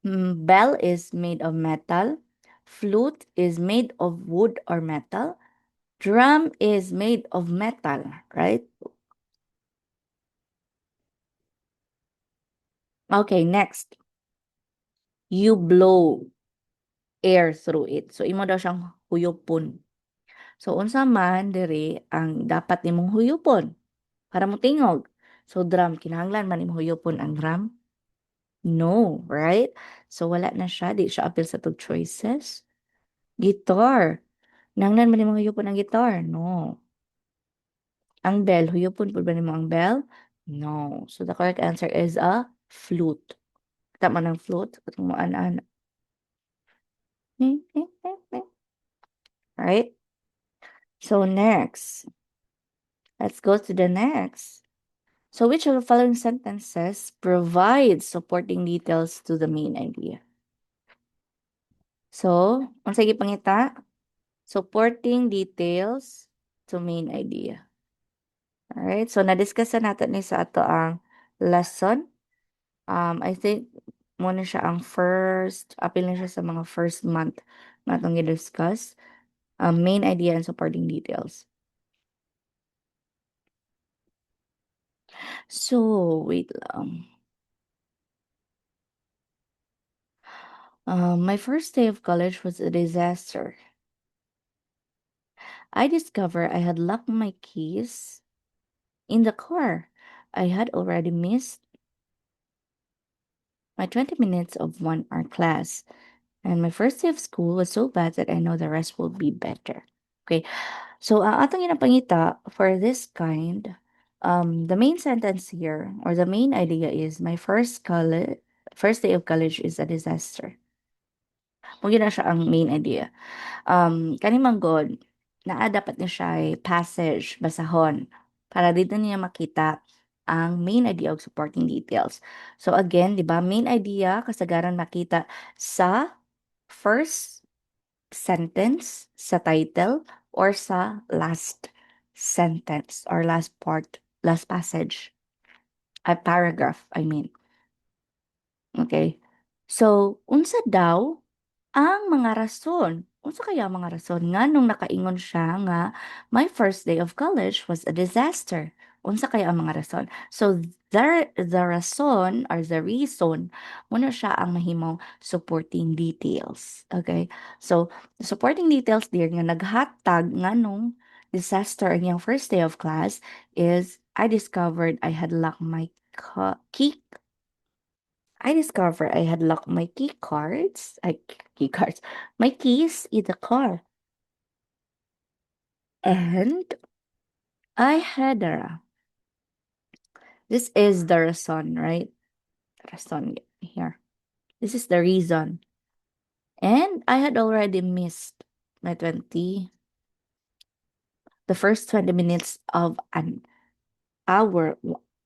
bell is made of metal, flute is made of wood or metal, drum is made of metal, right? Okay, next. You blow air through it. So, imo daw siyang huyupon. So, unsa man diri ang dapat nimong huyupon para motingog? So, drum. Kinahanglan man imong huyupon ang drum? No, right? So, wala na siya. Di siya appeal sa tug choices. Guitar. Kinahanglan man imong huyupon ang guitar? No. Ang bell, huyupon po ba nimo ang bell? No. So, the correct answer is a flute. Tama ng flute. Katong mo ana. Right? So, next. Let's go to the next. So, which of the following sentences provides supporting details to the main idea? So, unsa gipangita? Supporting details to main idea. Alright, so na-discuss na natin ni sa ato ang lesson. I think muna siya ang first, appeal na siya sa mga first month na itong i-discuss. Main idea and supporting details. So, wait lang. My first day of college was a disaster. I discovered I had locked my keys in the car. I had already missed my 20 minutes of 1 hour class. And my first day of school was so bad that I know the rest will be better. Okay. So, ang atong ginapangita for this kind, the main sentence here, or the main idea is, my first day of college is a disaster. Muna na siya ang main idea. Kani manggod, naa dapat niya siya ay passage, basahon, para dito niya makita ang main idea of supporting details. So again, di ba, main idea, kasagaran makita sa first sentence, sa title, or sa last sentence, or last part, last passage, a paragraph, I mean. Okay? So, unsa daw ang mga rason? Unsa kaya ang mga rason nga nung nakaingon siya nga my first day of college was a disaster? Unsa kaya ang mga rason? So, the rason or the reason muna siya ang mahimong supporting details. Okay? So, the supporting details there nga naghatag nga nung disaster ang iyang first day of class is I discovered I had locked my key I discovered I had locked my key cards, my keys in the car. And I had this is the reason, right? Reason here. This is the reason. And I had already missed my the first 20 minutes of hour,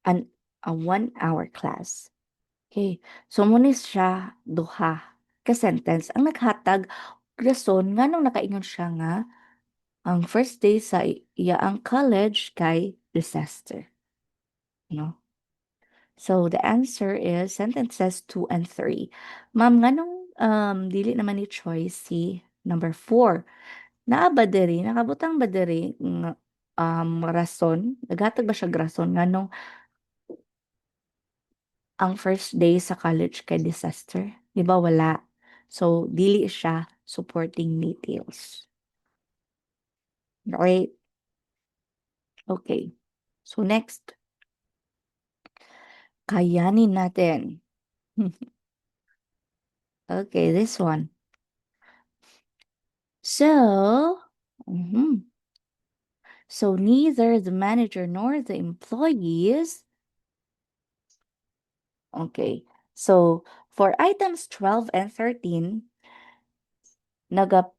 an, a 1 hour class. Okay. So, muna siya duha ka sentence ang naghatag rason nga nung nakaingon siya nga ang first day sa iya ang college kay disaster. No? So, the answer is sentences 2 and 3. Ma'am, nganong dili naman ni choice si number 4. Naa ba diri, nakabutang ba diri nga rason, naghatag ba siya rason nganong ang first day sa college kay disaster? Di ba wala? So, dili siya supporting details. Right? Okay. So, next. Kayanin natin. Okay, this one. So, mhm. So neither the manager nor the employees. Okay. So for items 12 and 13, naga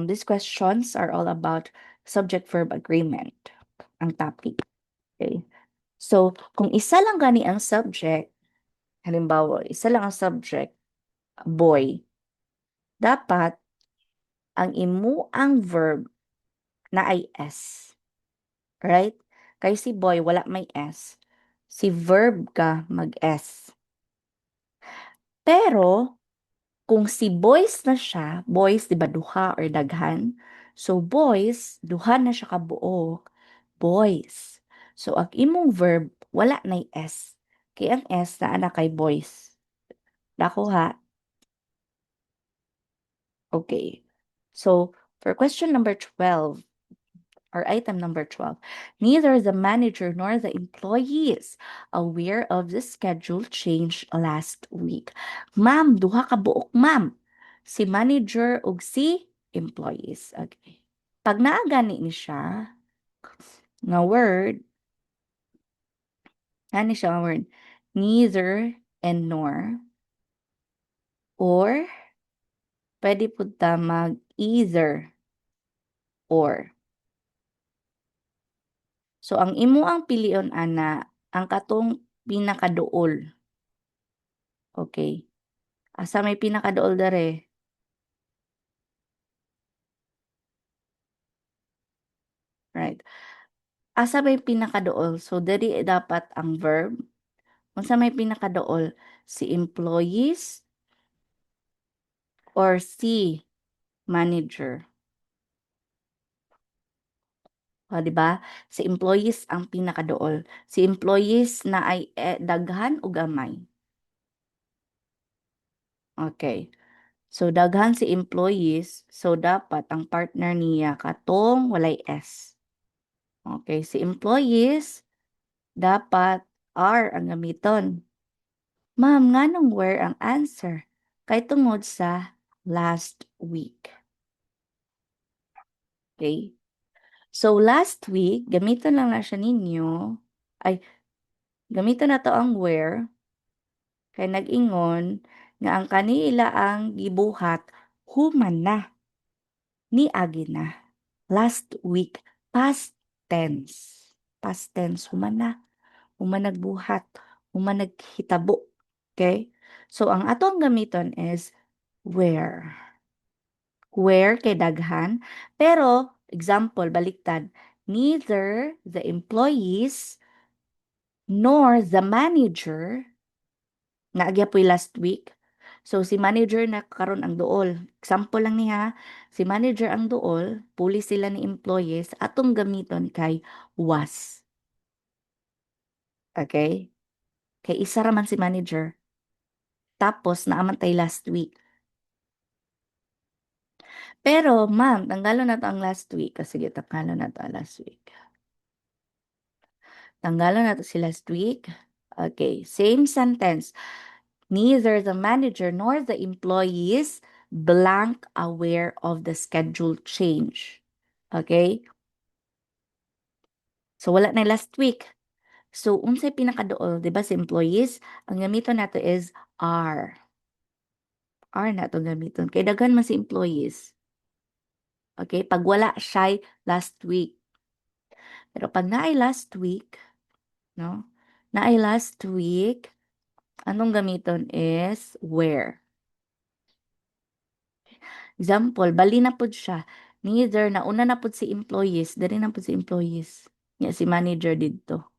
these questions are all about subject verb agreement ang topic. Okay. So kung isa lang gani ang subject, halimbawa, isa lang ang subject, boy, dapat ang imuang verb na ay S. Right? Kay si boy, wala may S. Si verb ka mag-S. Pero, kung si boys na siya, boys, di ba, duha or daghan? So, boys, duha na siya kabuok, boys. So, ang imong verb, wala na S. Kaya ang S na anak kay boys. Dako ha? Okay. So for question number 12, or item number 12, neither the manager nor the employees aware of the schedule change last week. Ma'am, duha ka buok, ma'am. Si manager ug si employees. Okay. Pag naa gani ni siya, nga word, ani siya nga word, neither and nor, or, pwede po ta mag either or. So, ang imo ang pilion ana, ang katong pinakaduol. Okay. Asa may pinakaduol dere? Right. Asa may pinakaduol? So, diri dapat ang verb. Unsa may pinakaduol? Si employees or si manager? O, di ba? Si employees ang pinakaduol. Si employees na ay daghan o gamay. Okay. So, daghan si employees. So, dapat ang partner niya katong walay S. Okay. Si employees, dapat R ang gamiton. Ma'am, nganong where ang answer? Kay tungod sa last week. Okay? So, last week, gamiton lang na siya ninyo. Ay, gamiton na to ang where. Kay nag-ingon nga ang kanila ang gibuhat human na ni agi na. Last week, past tense. Past tense, human na. Human nagbuhat. Human naghitabo. Okay? So, ang atong gamiton is where. Where kay daghan. Pero, example, baliktad. Neither the employees nor the manager na agyapoy last week. So, si manager na karon ang duol. Example lang niya, si manager ang duol, puli sila ni employees, atong gamiton kay was. Okay? Kay isa raman si manager. Tapos, naamantay last week. Pero, ma'am, tanggalon na to ang last week. Sige, tanggalon na to ang last week. Tanggalon na to si last week. Okay, same sentence. Neither the manager nor the employees blank aware of the schedule change. Okay? So, wala na last week. So, unsay pinakaduol, di ba, si employees, ang gamiton nato is are. Are na to gamiton. Kay daghan man si employees. Okay? Pag wala siya last week. Pero pag naay last week, no? Naay last week, anong gamiton is where. Example, bali na pud siya. Neither nauna na pud si employees, dali na pud si employees. Nya si manager didto.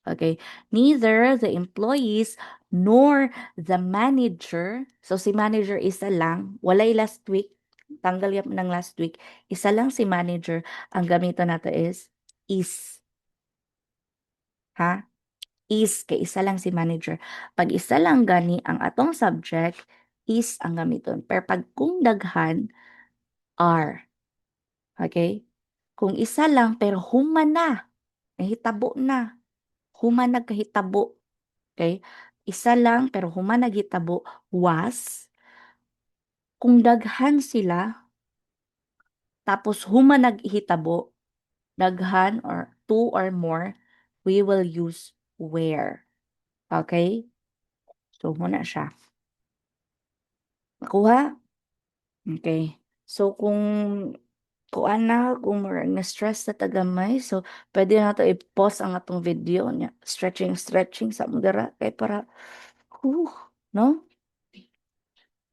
Okay. Neither the employees nor the manager. So si manager isa lang, walay last week. Tanggal yap ng last week. Isa lang si manager. Ang gamito nato is. Ha? Is kay isa lang si manager. Pag isa lang gani ang atong subject, is ang gamiton. Pero pag kung daghan, are. Okay? Kung isa lang pero human na, nahitabo na, human nagkahitabo. Okay? Isa lang pero human naghitabo was. Kung daghan sila, tapos human naghitabo, daghan or two or more, we will use where. Okay? So, muna siya. Nakuha? Okay. So, kuan na kung murag na-stress sa tagamay, so pwede na to i-pause ang atong video niya. Stretching sa mga kay para whew, no?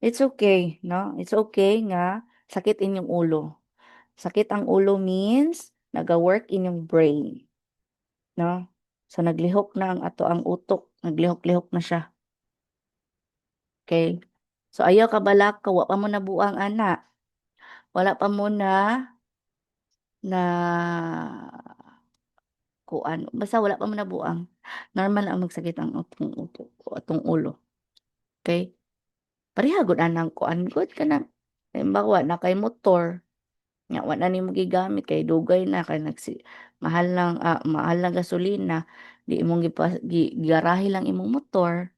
It's okay, no? It's okay nga sakit inyong ulo. Sakit ang ulo means naga-work inyong brain, no? So naglihok na ang ato ang utok, naglihok-lihok na siya. Okay? So ayaw ka balak ka, wa pa mo na buang ana. Wala pa mo na kuan. Basta wala pa mo nabuang. Normal ang magsakit ang atong ulo o atong ulo. Okay? Parehagod anang kuan. Good ka na. Halimbawa na kay motor, nya wala nimo gigamit kay dugay na kay mahal ng gasolina, di imong garahe lang imong motor,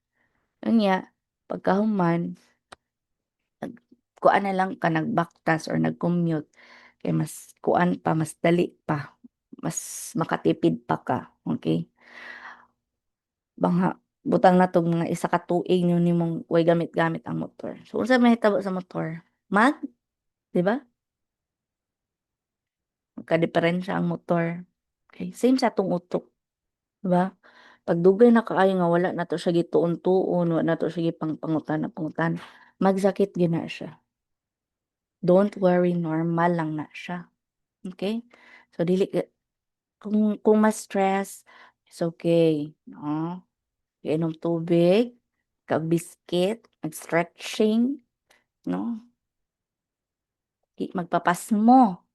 unya pagkahuman nag kuan na lang ka nagbaktas or nag-commute kay mas kuan pa, mas dali pa, mas makatipid pa ka, okay. Bangha butang na 'tong mga isa ka tuig nyo nimong way gamit-gamit ang motor. So unsa may mahitabo sa motor? 'Di ba? Magkadiperensiya ang motor. Okay, same sa atong utok, 'di ba? Pag dugay na kaayo nga wala na 'to siya gituon-tuon, wala na 'to siya gipangpangutan-pangutan, magsakit gyud na siya. Don't worry, normal lang na siya, okay. So dili ka kung ma-stress, it's okay, 'no? Inom tubig, kag-biscuit, mag-stretching, 'no? Magpapasmo,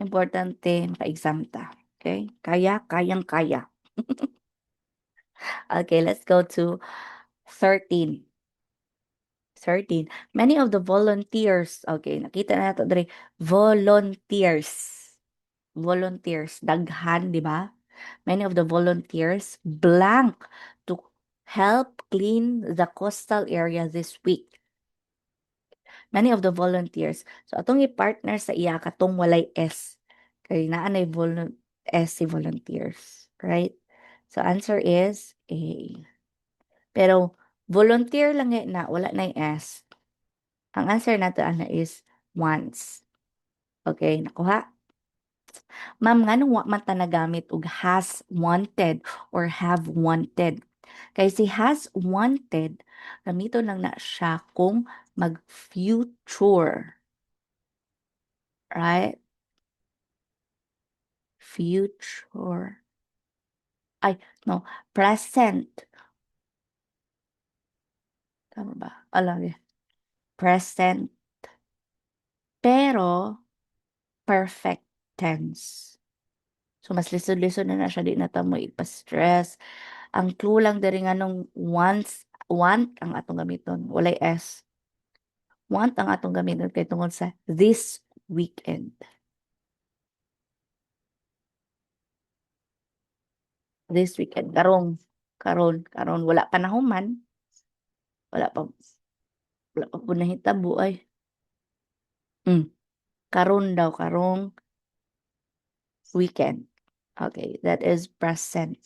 importante maka-exam ta, okay. Kayang-kaya. Okay, let's go to 13. 13. Many of the volunteers, okay, nakita na nato diri, volunteers. Volunteers, daghan, di ba? Many of the volunteers blank to help clean the coastal area this week. Many of the volunteers. So, atong i-partner sa iya katong walay S. Kay naanay S si volunteers. Right? So, answer is A. Pero, volunteer lang na, wala na yung S. Ang answer nato ana is once. Okay, nakuha? Ma'am, nganong wa man ta nagamit og has wanted or have wanted? Kay si has wanted, gamiton lang na siya kung mag-future. Right? Future. Ay, no. Present. Tama ba? Alagi. Present. Pero, perfect tense. So, mas lisod-lisod na siya. Di na ta mo ipa-stress. Ang clue lang diri nga nung want ang atong gamiton. Walay S. Want ang atong gamiton kay tungod sa this weekend. This weekend. Karon. Wala pa nahuman. Wala pa, wala pa po nahitabo ay. Mm. Karon daw, karong weekend. Okay, that is present.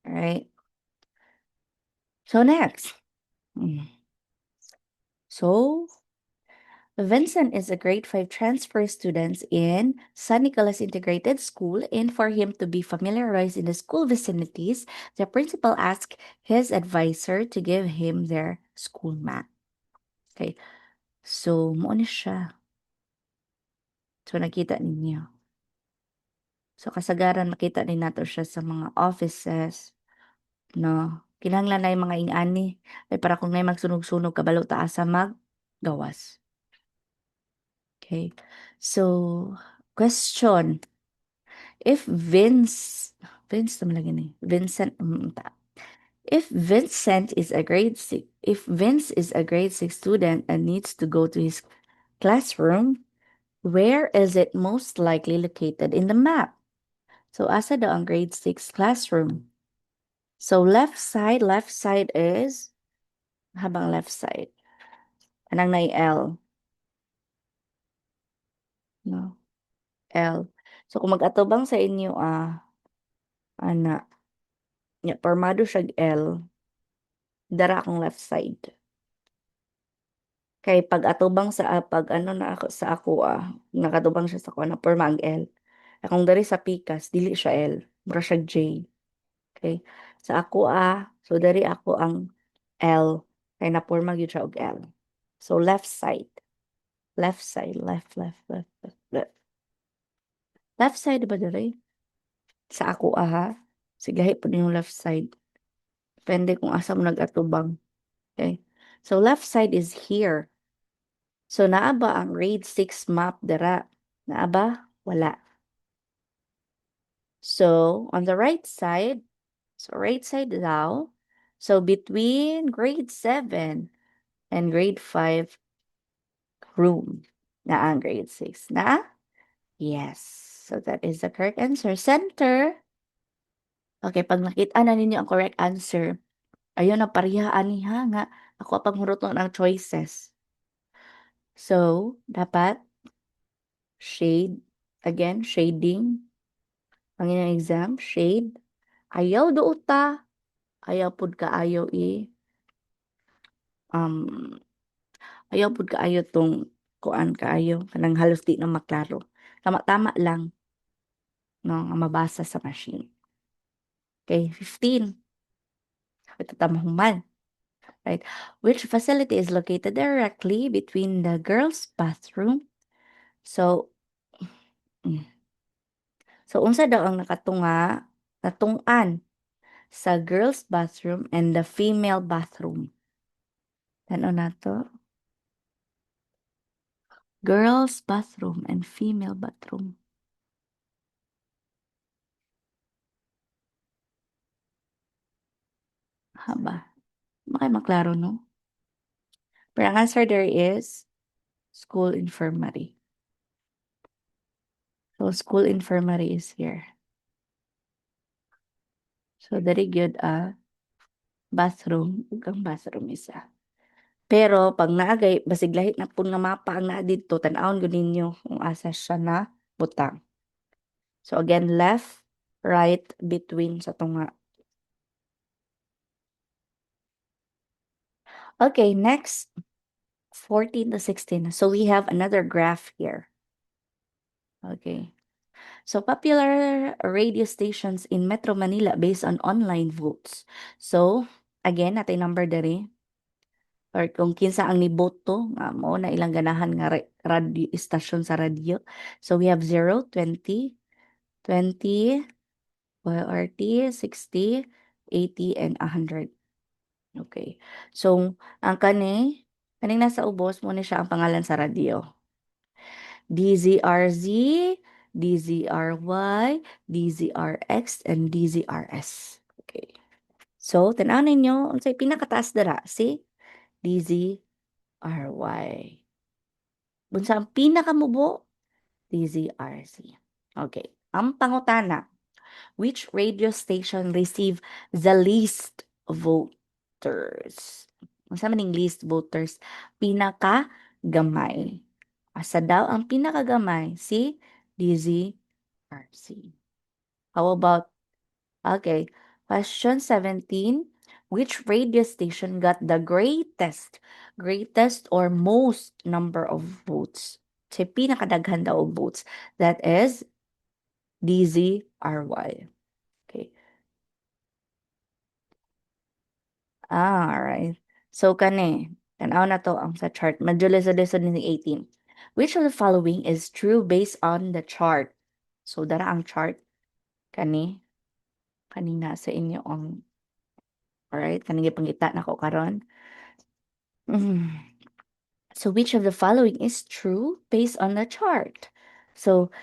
All right. So next. Mm. So Vincent is a grade 5 transfer student in San Nicolas Integrated School, and for him to be familiarized in the school vicinities, the principal asked his advisor to give him their school map. Okay. So, mo ni siya. So, nakita ninyo. So, kasagaran makita din nato siya sa mga offices, no? Kinahanglan na yung mga ingani. Ay, para kung may magsunog-sunog, kabalo taas sa maggawas. Okay. So, question. If naman lagi ni, Vincent, if Vincent is a grade 6, if Vince is a grade 6 student and needs to go to his classroom, where is it most likely located in the map? So, asa daw ang grade 6 classroom? So, left side is, habang left side. Anang na L. No? L. So, kung mag-atubang sa inyo, ana, formado siya L, dara akong left side. Kay pag atubang pag ano na ako sa ako, nakatubang siya sa ako na porma ang L. Akong dari sa pikas, dili siya L, mura siya J. Okay? Sa ako, so dari ako ang L, kay naporma gyud siya og L. So, left side. Left side, left, left, left, left, left. Left side ba dari? Sa ako, ha? Sige, po yung left side. Depende kung asa mo nag-atubang. Okay? So, left side is here. So, naa ba ang grade 6 map dara? Naa ba? Wala. So, on the right side, so right side daw. So, between grade 7 and grade 5, room. Na ang grade 6 na? Yes. So that is the correct answer. Center. Okay, pag nakita na ninyo ang correct answer, ayun na parehaan niya nga. Ako pang huruton ang choices. So, dapat shade. Again, shading. Ang inyong exam, shade. Ayaw do ta. Ayaw pud ka ayaw um ayaw pud ka ayaw tong kuan kaayo kanang halos di na maklaro. Tama-tama lang no nga mabasa sa machine. Okay, 15. Ito tamahuman. Right. Which facility is located directly between the girls' bathroom? So, mm, so unsa daw ang natungan sa girls' bathroom and the female bathroom? Ano na to? Girls' bathroom and female bathroom. Haba. Makay maklaro, no? Pero ang answer there is school infirmary. So, school infirmary is here. So, very good, bathroom. Ug ang bathroom isa. Pero, pag naagay, basig lahit na po nga mapa ang naa dito, tan-awon gud ninyo kung asa siya na butang. So, again, left, right, between sa tunga. Okay, next, 14 to 16. So, we have another graph here. Okay. So, popular radio stations in Metro Manila based on online votes. So, again, natay number dere or kung kinsa ang niboto nga mo na ilang ganahan nga radio station sa radio. So, we have 0, 20, 20, RT, 60, 80, and 100. Okay. So, ang kaning nasa ubos mo ni siya ang pangalan sa radio. DZRZ, DZRY, DZRX, and DZRS. Okay. So, tanaw ninyo, unsay pinakataas dara, si DZRY. Unsa ang pinakamubo? DZRC. Okay. Ang pangutana, which radio station receive the least voters? Unsa man ning least voters? Pinaka gamay. Asa daw ang pinakagamay? Si DZRC. How about, okay, question 17. Which radio station got the greatest or most number of votes? Say pinakadaghan daw og votes. That is DZRY. Okay. Alright. So, tanaw na to ang sa chart. Medyo lisod-lisod ni 18. Which of the following is true based on the chart? So, dara ang chart. Kanina sa inyo ang, alright, kanina pangita na ko karon. So, which of the following is true based on the chart? So,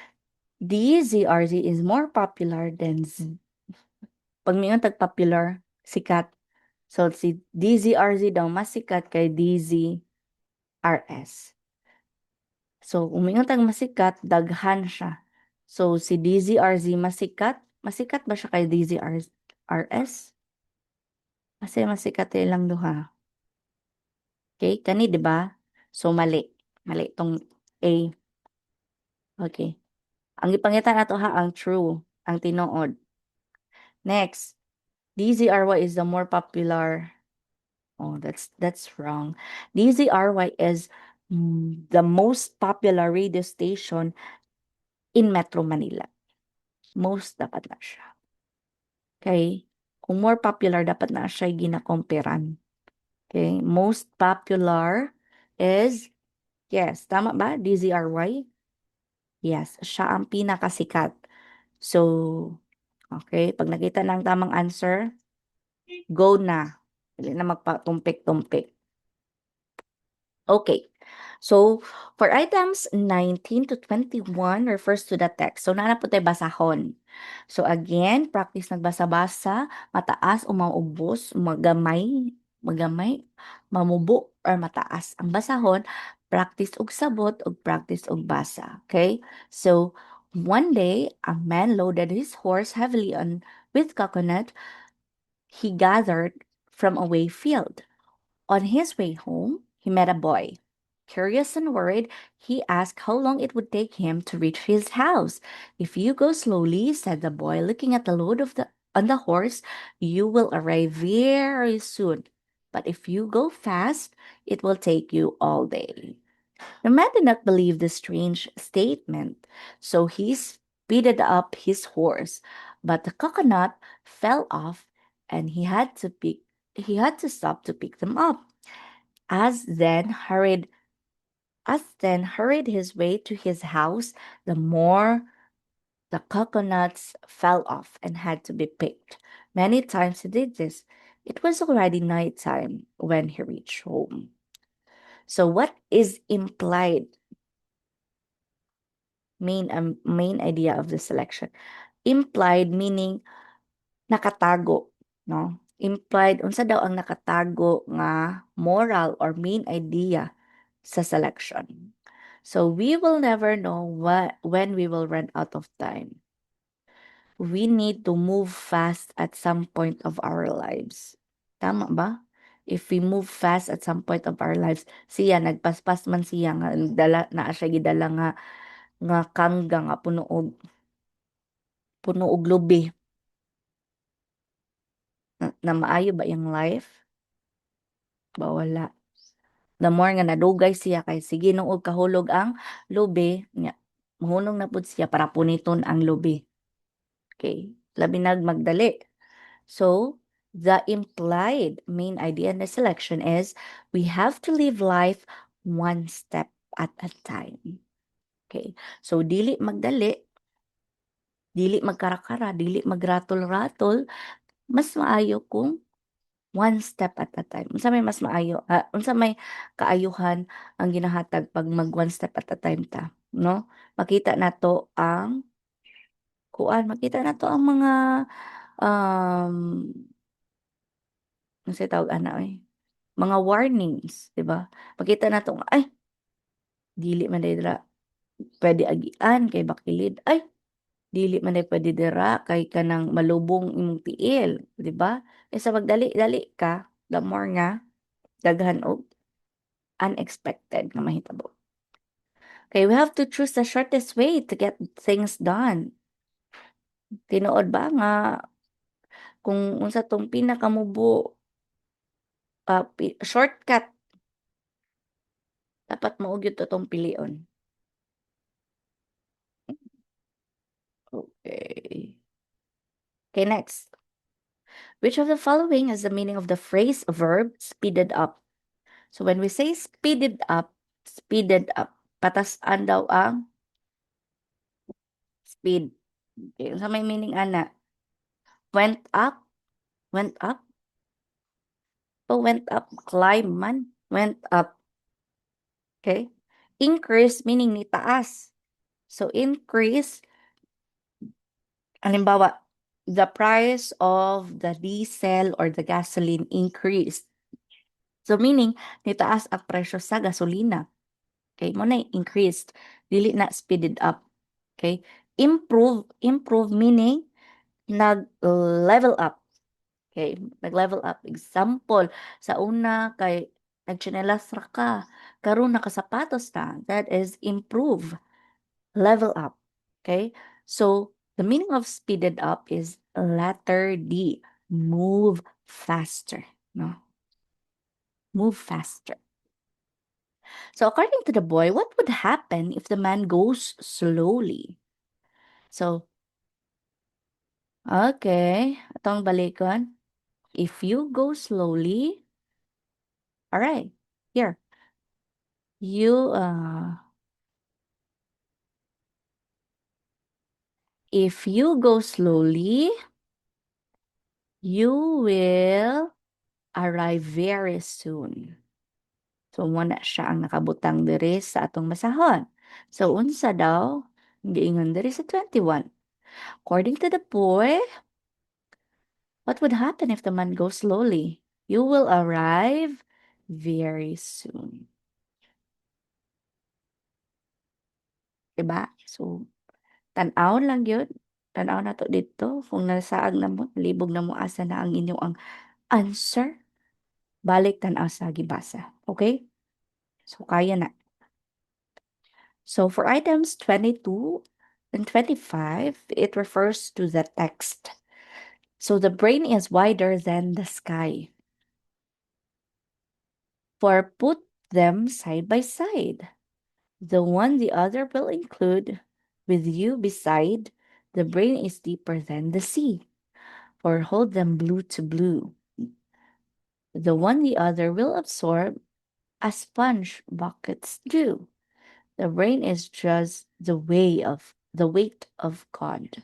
DZRZ is more popular than pag mingon tag popular, sikat. So, si DZRZ daw mas sikat kay DZRS. So, umingon tag masikat, daghan siya. So, si DZRZ masikat ba siya kay DZRS? Kasi masikat lang duha. Okay, kani 'di ba? So, mali. Mali tong A. Okay. Ang ipangita nato ha ang true, ang tinuod. Next, DZRY is the more popular. Oh, that's wrong. DZRY is the most popular radio station in Metro Manila. Most dapat na siya. Okay? Kung more popular, dapat na siya ginakomperan. Okay? Most popular is, yes, tama ba? DZRY? Yes, siya ang pinakasikat. So, okay, pag nakita ng tamang answer, go na. Hindi na magpatumpik-tumpik. Okay. So, for items 19 to 21 refers to the text. So, naana po tayo basahon. So, again, practice nagbasa-basa, mataas o maubos, magamay, mamubo, or mataas ang basahon, practice og sabot ug practice og basa. Okay? So, one day, a man loaded his horse heavily on with coconut he gathered from a way field. On his way home, he met a boy. Curious and worried, he asked how long it would take him to reach his house. If you go slowly, said the boy, looking at the load of the on the horse, you will arrive very soon. But if you go fast, it will take you all day. The man did not believe this strange statement, so he speeded up his horse. But the coconut fell off, and he had to stop to pick them up. As then hurried as then hurried his way to his house, the more the coconuts fell off and had to be picked. Many times he did this. It was already night time when he reached home. So what is implied main idea of the selection? Implied meaning nakatago, no? Implied unsa daw ang nakatago nga moral or main idea sa selection. So we will never know when we will run out of time. We need to move fast at some point of our lives. Tama ba? If we move fast at some point of our lives, siya nagpaspas man siya nga dala naa siya gidala nga kangga nga puno og lubi na maayo ba yung life? Ba wala. The more nga nadugay siya kay sige noog kahulog ang lubi nya mohunong na pud siya para puniton ang lubi. Okay? Labi magdali. So, the implied main idea in the selection is we have to live life one step at a time. Okay? So, dili magdali, dili magkarakara, dili magratol-ratol, mas maayo kung one step at a time. Unsa may mas maayo, unsa may kaayuhan ang ginahatag pag mag one step at a time ta, no? Makita nato ang makita nato ang mga um unsay tawag ana oy, mga warnings, 'di ba? Makita nato nga, ay dili man dira pwede agian kay bakilid, ay dili man pwede dira kay kanang malubong imong tiil, 'di ba? Kaysa magdali-dali ka, the more nga daghan og unexpected nga mahitabo. Okay, we have to choose the shortest way to get things done. Tinuod ba nga kung unsa tong pinakamubo, shortcut dapat mao gyud to tong pilion. Okay. Okay, next. Which of the following is the meaning of the phrase verb speeded up? So when we say speeded up, patasan daw ang speed. Okay, sa may meaning ana? Went up, went up, went up, climb man, went up. Okay? Increase meaning ni taas. So increase, halimbawa, the price of the diesel or the gasoline increased. So meaning, nitaas ang presyo sa gasolina. Okay, mo na increased, dili na speeded up. Okay? Improve meaning nag-level up. Okay, nag-level up. Example, sa una kay nagtsinelas ra ka, karon nakasapatos na. That is improve, level up. Okay? So, the meaning of speeded up is letter D, move faster, no? Move faster. So, according to the boy, what would happen if the man goes slowly? So, okay, atong balikon. If you go slowly, all right, here, you, if you go slowly, you will arrive very soon. So, muna siya ang nakabutang diri sa atong masahon. So, unsa daw? Giingon diri sa 21. According to the boy, what would happen if the man goes slowly? You will arrive very soon. Diba? So, tanaw lang yun. Tanaw na to dito. Kung nasaag na mo, libog na mo asa na ang inyong ang answer. Balik tanaw sa gibasa. Okay? So, kaya na. So, for items 22 and 25, it refers to the text. So, the brain is wider than the sky. For put them side by side. The one the other will include with you beside, the brain is deeper than the sea. For hold them blue to blue. The one the other will absorb as sponge buckets do. The brain is just the weight of God.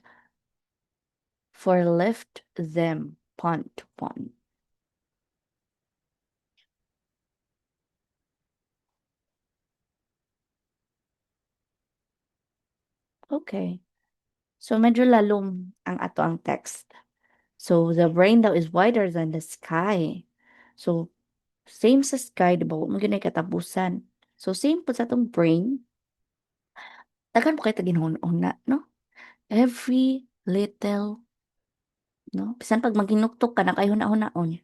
For lift them pond to pond. Okay. So medyo lalong ang ato ang text. So the brain daw is wider than the sky. So same sa sky, di ba? Huwag mo ginay katapusan. So same po sa atong brain. Tagan po kayo taginhon-una, no? Every little, no? Bisan pag maginuktok ka, nakayhuna-hunaon.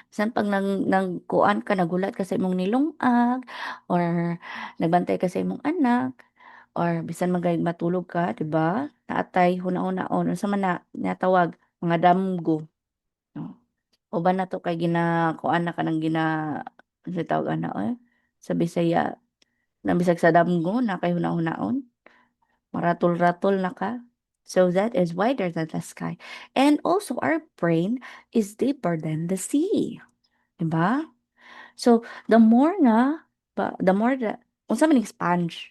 Bisan pag nagkuan ka, nagulat ka sa imong nilungag, or nagbantay ka sa imong anak, or bisan magay matulog ka, di ba? Naatay, huna-hunaon. Unsa man na, natawag, mga damgo. No? O ba na to kay kuan na ka ng ano tawag ana, sa Bisaya, nabisag sa damgo, na kay huna-hunaon. Maratul-ratul na ka. So that is wider than the sky. And also, our brain is deeper than the sea. Diba? So, the more nga, the more unsa man yung sponge?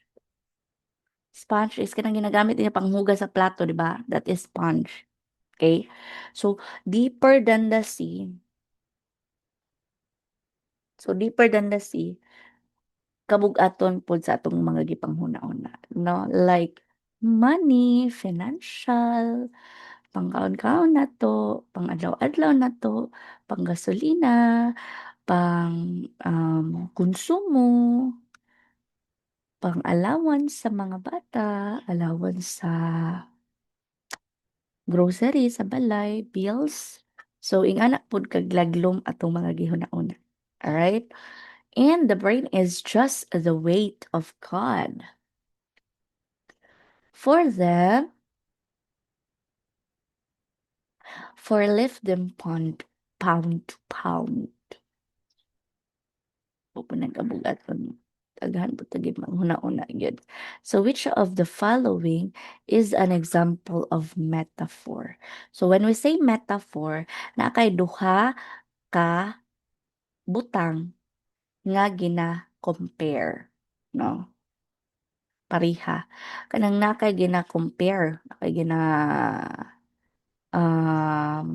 Sponge is kanang ginagamit niya panghugas sa plato, diba? That is sponge. Okay? So, deeper than the sea. So, deeper than the sea, kabug-aton pod sa atong mga gipanghuna-una. No? Like, money, financial, pangkaon-kaon na to, pang-adlaw-adlaw na to, panggasolina, pang konsumo, pang-allowance sa mga bata, allowance sa grocery, sa balay, bills. So, ingana pod kag laglom atong mga gihuna-una. Alright? And the brain is just the weight of God. For them, for lift them pound to pound. Opo nagkabugaton. Daghan po tagi manghuna-una gyud. So which of the following is an example of metaphor? So when we say metaphor, na kay duha ka butang nga gina-compare, no? Pareha. Kanang na kay gina-compare, na kay um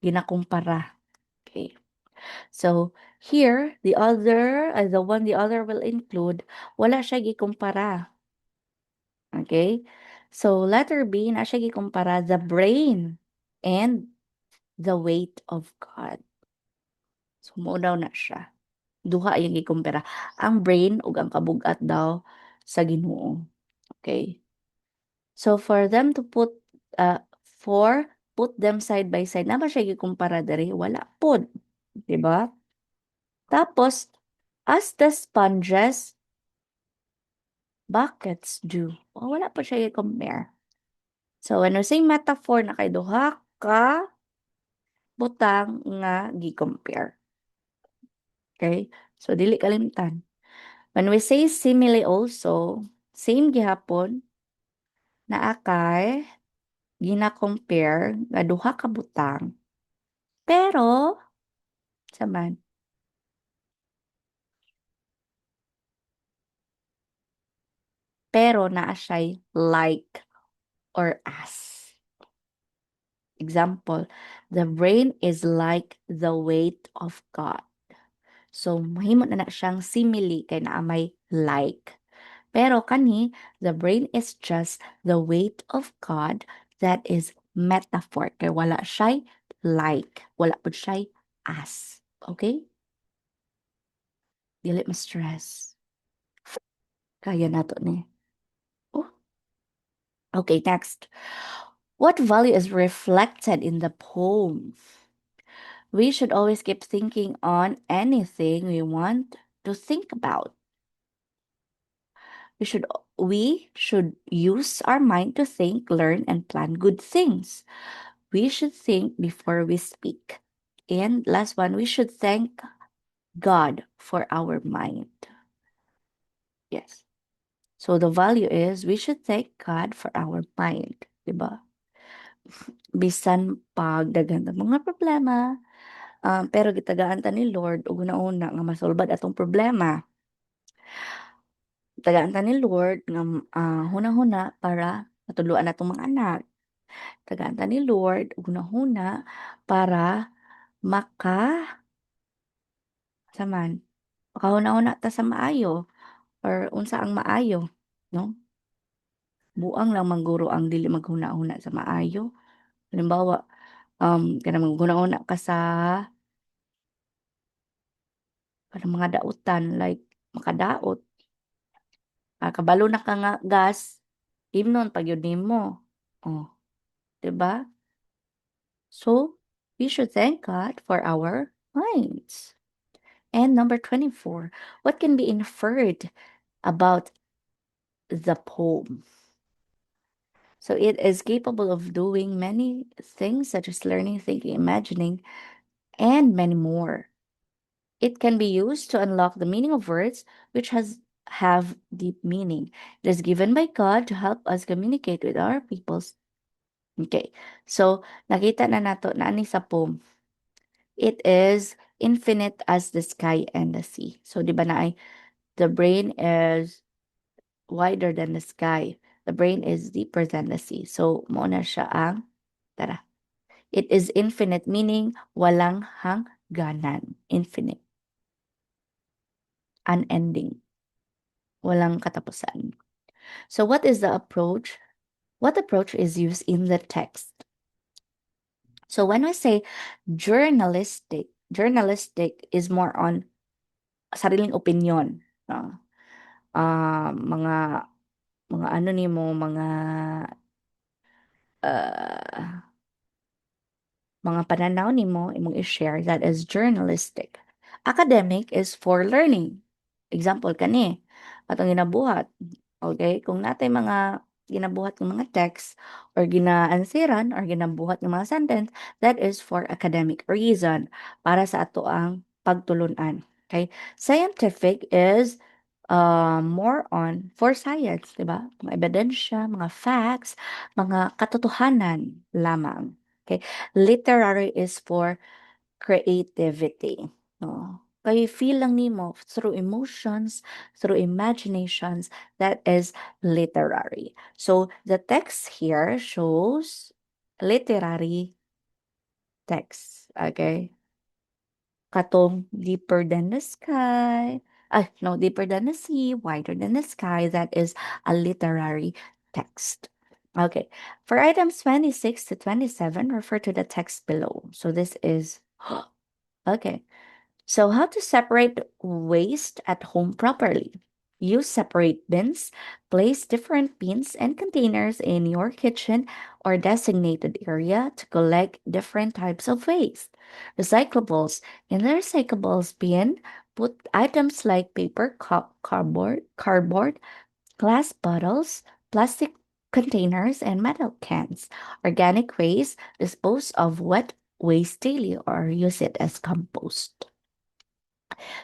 ginakumpara. Okay. So here, the other will include, wala siya gikumpara. Okay? So letter B, na siya gikumpara the brain and the weight of God. So mo daw na siya. Duha yung gikumpara. Ang brain ug ang kabugat daw sa Ginoo. Okay? So for put them side by side, na ba siya gikumpara diri? Wala pod. 'Di ba? Tapos, as the sponges, buckets do. O, wala pa siya i-compare. So, when we say metaphor, na kay duha ka butang nga gi-compare. Okay? So, dili kalimtan. When we say simile also, same gihapon, na akay gina-compare nga duha ka butang. Pero, saman, pero naa siya'y like or as. Example, the brain is like the weight of God. So, mahimo na siyang simile kay naa may like. Pero kani, the brain is just the weight of God, that is metaphor. Kay wala siya'y like. Wala po siya'y as. Okay? dili ma-stress. Kaya nato ni. Oh, okay, next. What value is reflected in the poem? We should always keep thinking on anything we want to think about. We should we should use our mind to think, learn, and plan good things. We should think before we speak. And last one, we should thank God for our mind. Yes. So the value is we should thank God for our mind, 'di ba? Bisan pag daghan ta mga problema, pero gitagaan ta ni Lord ug una-una nga masolbad atong problema. Tagaan ta ni Lord nga hunahuna para matudloan natong mga anak. Tagaan ta ni Lord ug hunahuna para maka saman makahuna-huna ta sa maayo or unsa ang maayo, no? Buang lang mangguro ang dili maghuna-huna sa maayo. Halimbawa, kanang maghuna-huna ka sa kanang mga dautan like makadaot, kabalo na ka nga gas, himnon pa gyud nimo. Oh, 'di ba? So, we should thank God for our minds. And number 24, what can be inferred about the poem? So, it is capable of doing many things such as learning, thinking, imagining, and many more. It can be used to unlock the meaning of words, which have deep meaning. It is given by God to help us communicate with our peoples. Okay. So, nakita na nato na ani sa poem. It is infinite as the sky and the sea. So, di ba na ay, the brain is wider than the sky. The brain is deeper than the sea. So, mo na siya ang, tara. It is infinite, meaning walang hangganan. Infinite. Unending. Walang katapusan. So, what is the approach? What approach is used in the text? So, when we say journalistic is more on sariling opinion. No? Mga ano nimo uh, mga pananaw nimo imong i-share that is journalistic. Academic is for learning. Example kani atong ginabuhat. Okay, kung natay mga ginabuhat ng mga text or ginaansiran or ginabuhat ng mga sentence, that is for academic reason para sa ato ang pagtulunan. Okay, scientific is more on for science, 'di ba? Mga ebidensya, mga facts, mga katotohanan lamang. Okay? Literary is for creativity, no? Kay feel lang nimo through emotions, through imaginations, that is literary. So the text here shows literary text, okay? Katong deeper than the sky. No, deeper than the sea, wider than the sky. That is a literary text. Okay. For items 26 to 27, refer to the text below. So this is, okay. So, how to separate waste at home properly? Use separate bins. Place different bins and containers in your kitchen or designated area to collect different types of waste. Recyclables. In the recyclables bin, put items like paper, cardboard, glass bottles, plastic containers, and metal cans. Organic waste, dispose of wet waste daily or use it as compost.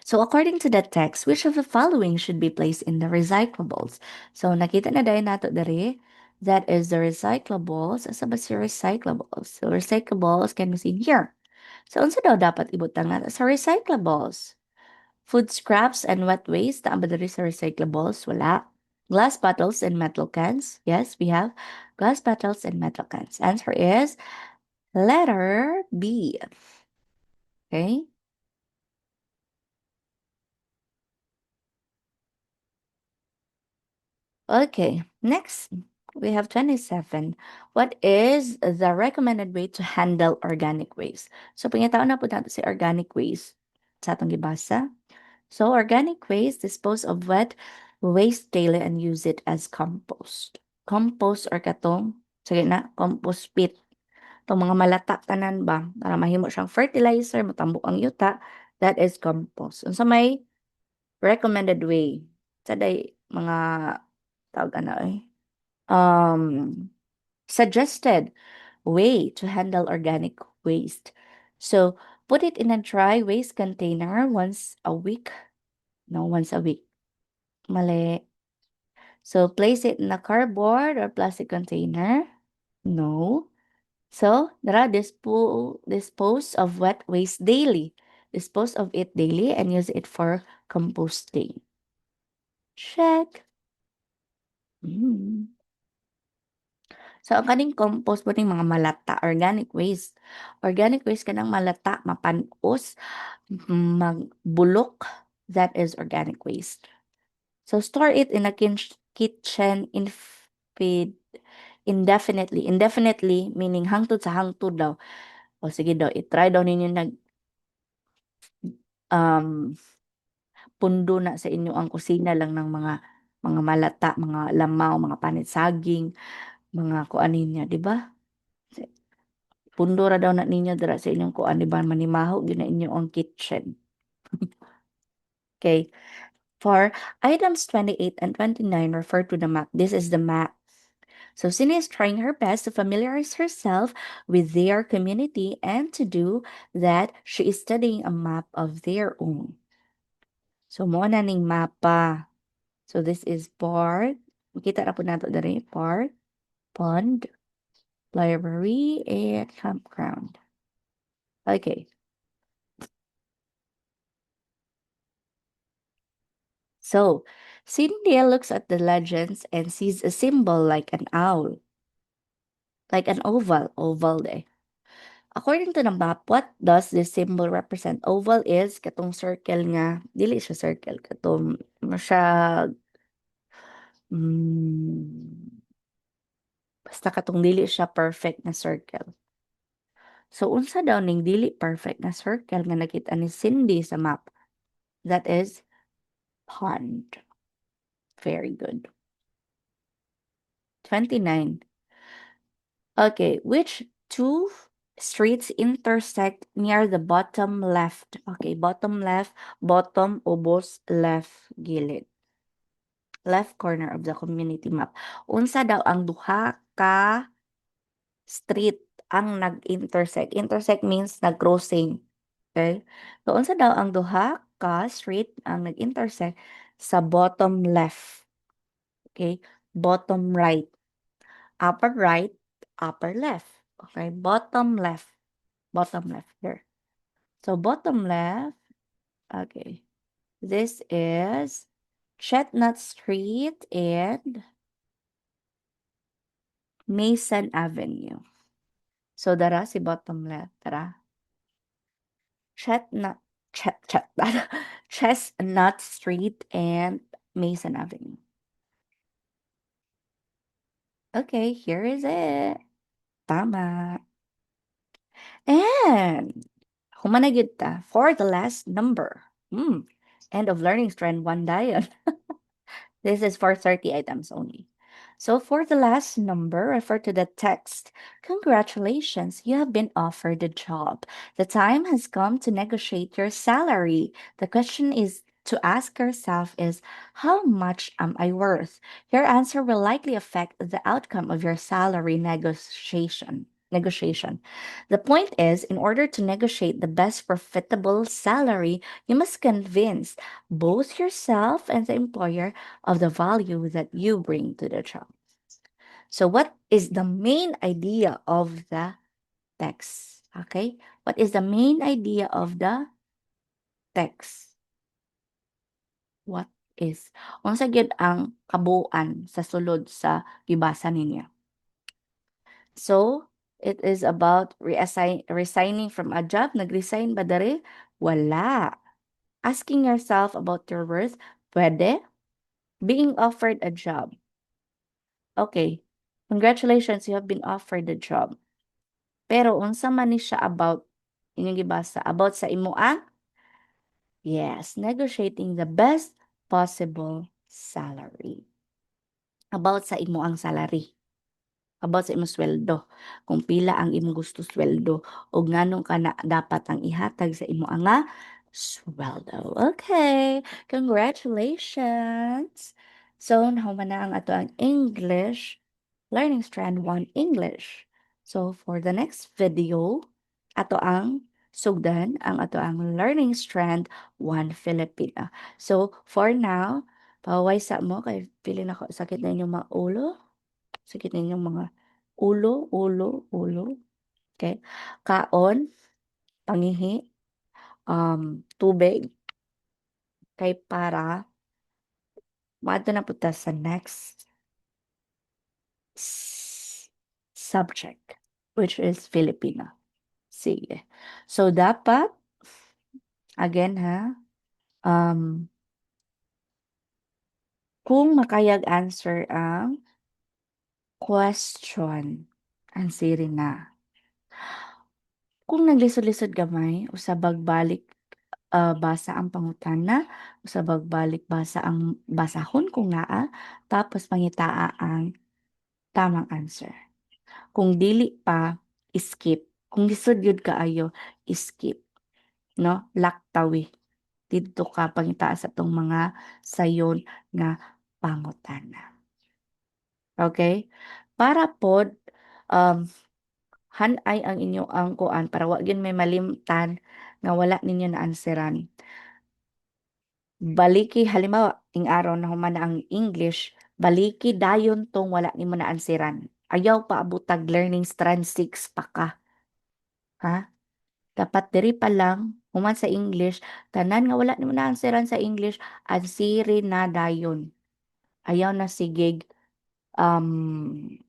So according to the text, which of the following should be placed in the recyclables? So nakita na dahil nato dere, that is the recyclables. Asa ba si recyclables? So recyclables can be seen here. So unsa daw dapat ibutang nato sa recyclables? Food scraps and wet waste, taan ba dere sa recyclables? Wala. Glass bottles and metal cans. Yes, we have glass bottles and metal cans. Answer is letter B. Okay? Okay, next we have 27. What is the recommended way to handle organic waste? So, pangitaon na po natin si organic waste sa atong gibasa. So organic waste, dispose of wet waste daily and use it as compost. Compost or katong, sige na, compost pit. Itong mga malata tanan ba, para mahimo siyang fertilizer, matambok ang yuta, that is compost. Unsa may recommended way. Sa day, mga, tawag ano eh, um, suggested way to handle organic waste. So, put it in a dry waste container once a week. No, once a week. Mali. So, place it in a cardboard or plastic container. No. So, dispose of wet waste daily. Dispose of it daily and use it for composting. Check. Mm. So, ang kaning compost mo mga malata, organic waste. Organic waste kanang malata, mapanos, magbulok, that is organic waste. So, store it in a kitchen indefinitely. Indefinitely, meaning hangtod sa hangtod daw. O sige daw, itry daw ninyo um, pundo na sa inyo ang kusina lang ng mga malata, mga lamaw, mga panit saging, mga kuanin niya, di ba? Pundo ra daw na ninyo dira sa inyong kuan, di ba? Manimaho gyud na inyo ang kitchen. Okay. For items 28 and 29 refer to the map. This is the map. So Cindy is trying her best to familiarize herself with their community, and to do that, she is studying a map of their own. So mo na ning mapa. So this is park. Makita na po nato diri, park, pond, library, and campground. Okay. So, Cynthia looks at the legends and sees a symbol like an owl, like an oval eh. According to the map, what does this symbol represent? Oval is katong circle nga, dili siya circle, katong siya, mm, basta katong dili siya perfect na circle. So, unsa daw ning dili perfect na circle nga nakita ni Cindy sa map? That is pond. Very good. 29. Okay, which two streets intersect near the bottom left? Okay, bottom left, bottom ubos left gilid. Left corner of the community map. Unsa daw ang duha ka street ang nag-intersect? Intersect means nag-crossing. Okay? So, unsa daw ang duha ka street ang nag-intersect sa bottom left? Okay? Bottom right. Upper right, upper left. Okay, bottom left. Bottom left here. So bottom left, okay. This is Chestnut Street and Mason Avenue. So dara si bottom left, dara. Chestnut, Chestnut Street and Mason Avenue. Okay, here is it. Tama. And humana gyud ta for the last number. End of learning strand 1 dayon. This is for 30 items only. So for the last number, refer to the text. Congratulations, you have been offered a job. The time has come to negotiate your salary. The question is to ask yourself is, how much am I worth? Your answer will likely affect the outcome of your salary negotiation. The point is, in order to negotiate the best profitable salary, you must convince both yourself and the employer of the value that you bring to the job. So, what is the main idea of the text? Okay, what is the main idea of the text? What is? Unsa gyud ang kabuuan sa sulod sa gibasa ninyo? So, it is about resigning from a job. Nag-resign ba dere? Wala. Asking yourself about your worth. Pwede. Being offered a job. Okay. Congratulations, you have been offered a job. Pero unsa man ni siya about, inyong gibasa, about sa imo ang Yes, negotiating the best possible salary. About sa imo ang salary. About sa imong sweldo, kung pila ang imong gusto sweldo ug nganong kana dapat ang ihatag sa imo nga sweldo. Okay, congratulations! So, nahuman na ang ato ang English Learning Strand 1 English. So, for the next video, ato ang sugdan ang ato ang Learning Strand 1 Filipino. So, for now, paway sa mo kay pili na ko sakit na inyong mga ulo. Sakit ninyong mga ulo, ulo, ulo, okay. Kaon, pangihi, tubig, kay para moadto na pud ta sa next subject, which is Filipino. Sige. So, dapat, again ha, um, kung makayag answer ang question, answerin na. Kung naglisod-lisod gamay, usabag balik basa ang pangutana, usabag balik basa ang basahon kung naa, tapos pangitaa ang tamang answer. Kung dili pa, skip. Kung lisod yun kaayo, skip. No? Laktawi. Dito ka pangitaa sa tong mga sayon nga pangutana. Okay? Para pod, um, hanay ang inyo ang kuan para wa gyud may malimtan nga wala ninyo na answeran. Baliki halimbawa, ting-araw na human na ang English, baliki dayon tong wala nimo naanseran. Ayaw pa abutag learning strand 6 pa ka, ha? Dapat diri pa lang human sa English, tanan nga wala nimo naanseran sa English, ansirin na dayon. Ayaw na sigig,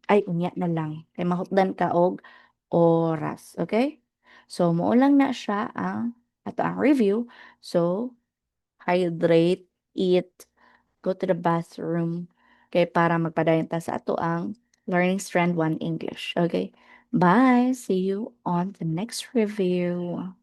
ay unya na lang kay mahutdan ka og oras, okay? So, mao lang na siya ang ato ang review. So, hydrate, eat, go to the bathroom, kay para magpadayon ta sa ato ang Learning Strand 1 English. Okay? Bye! See you on the next review.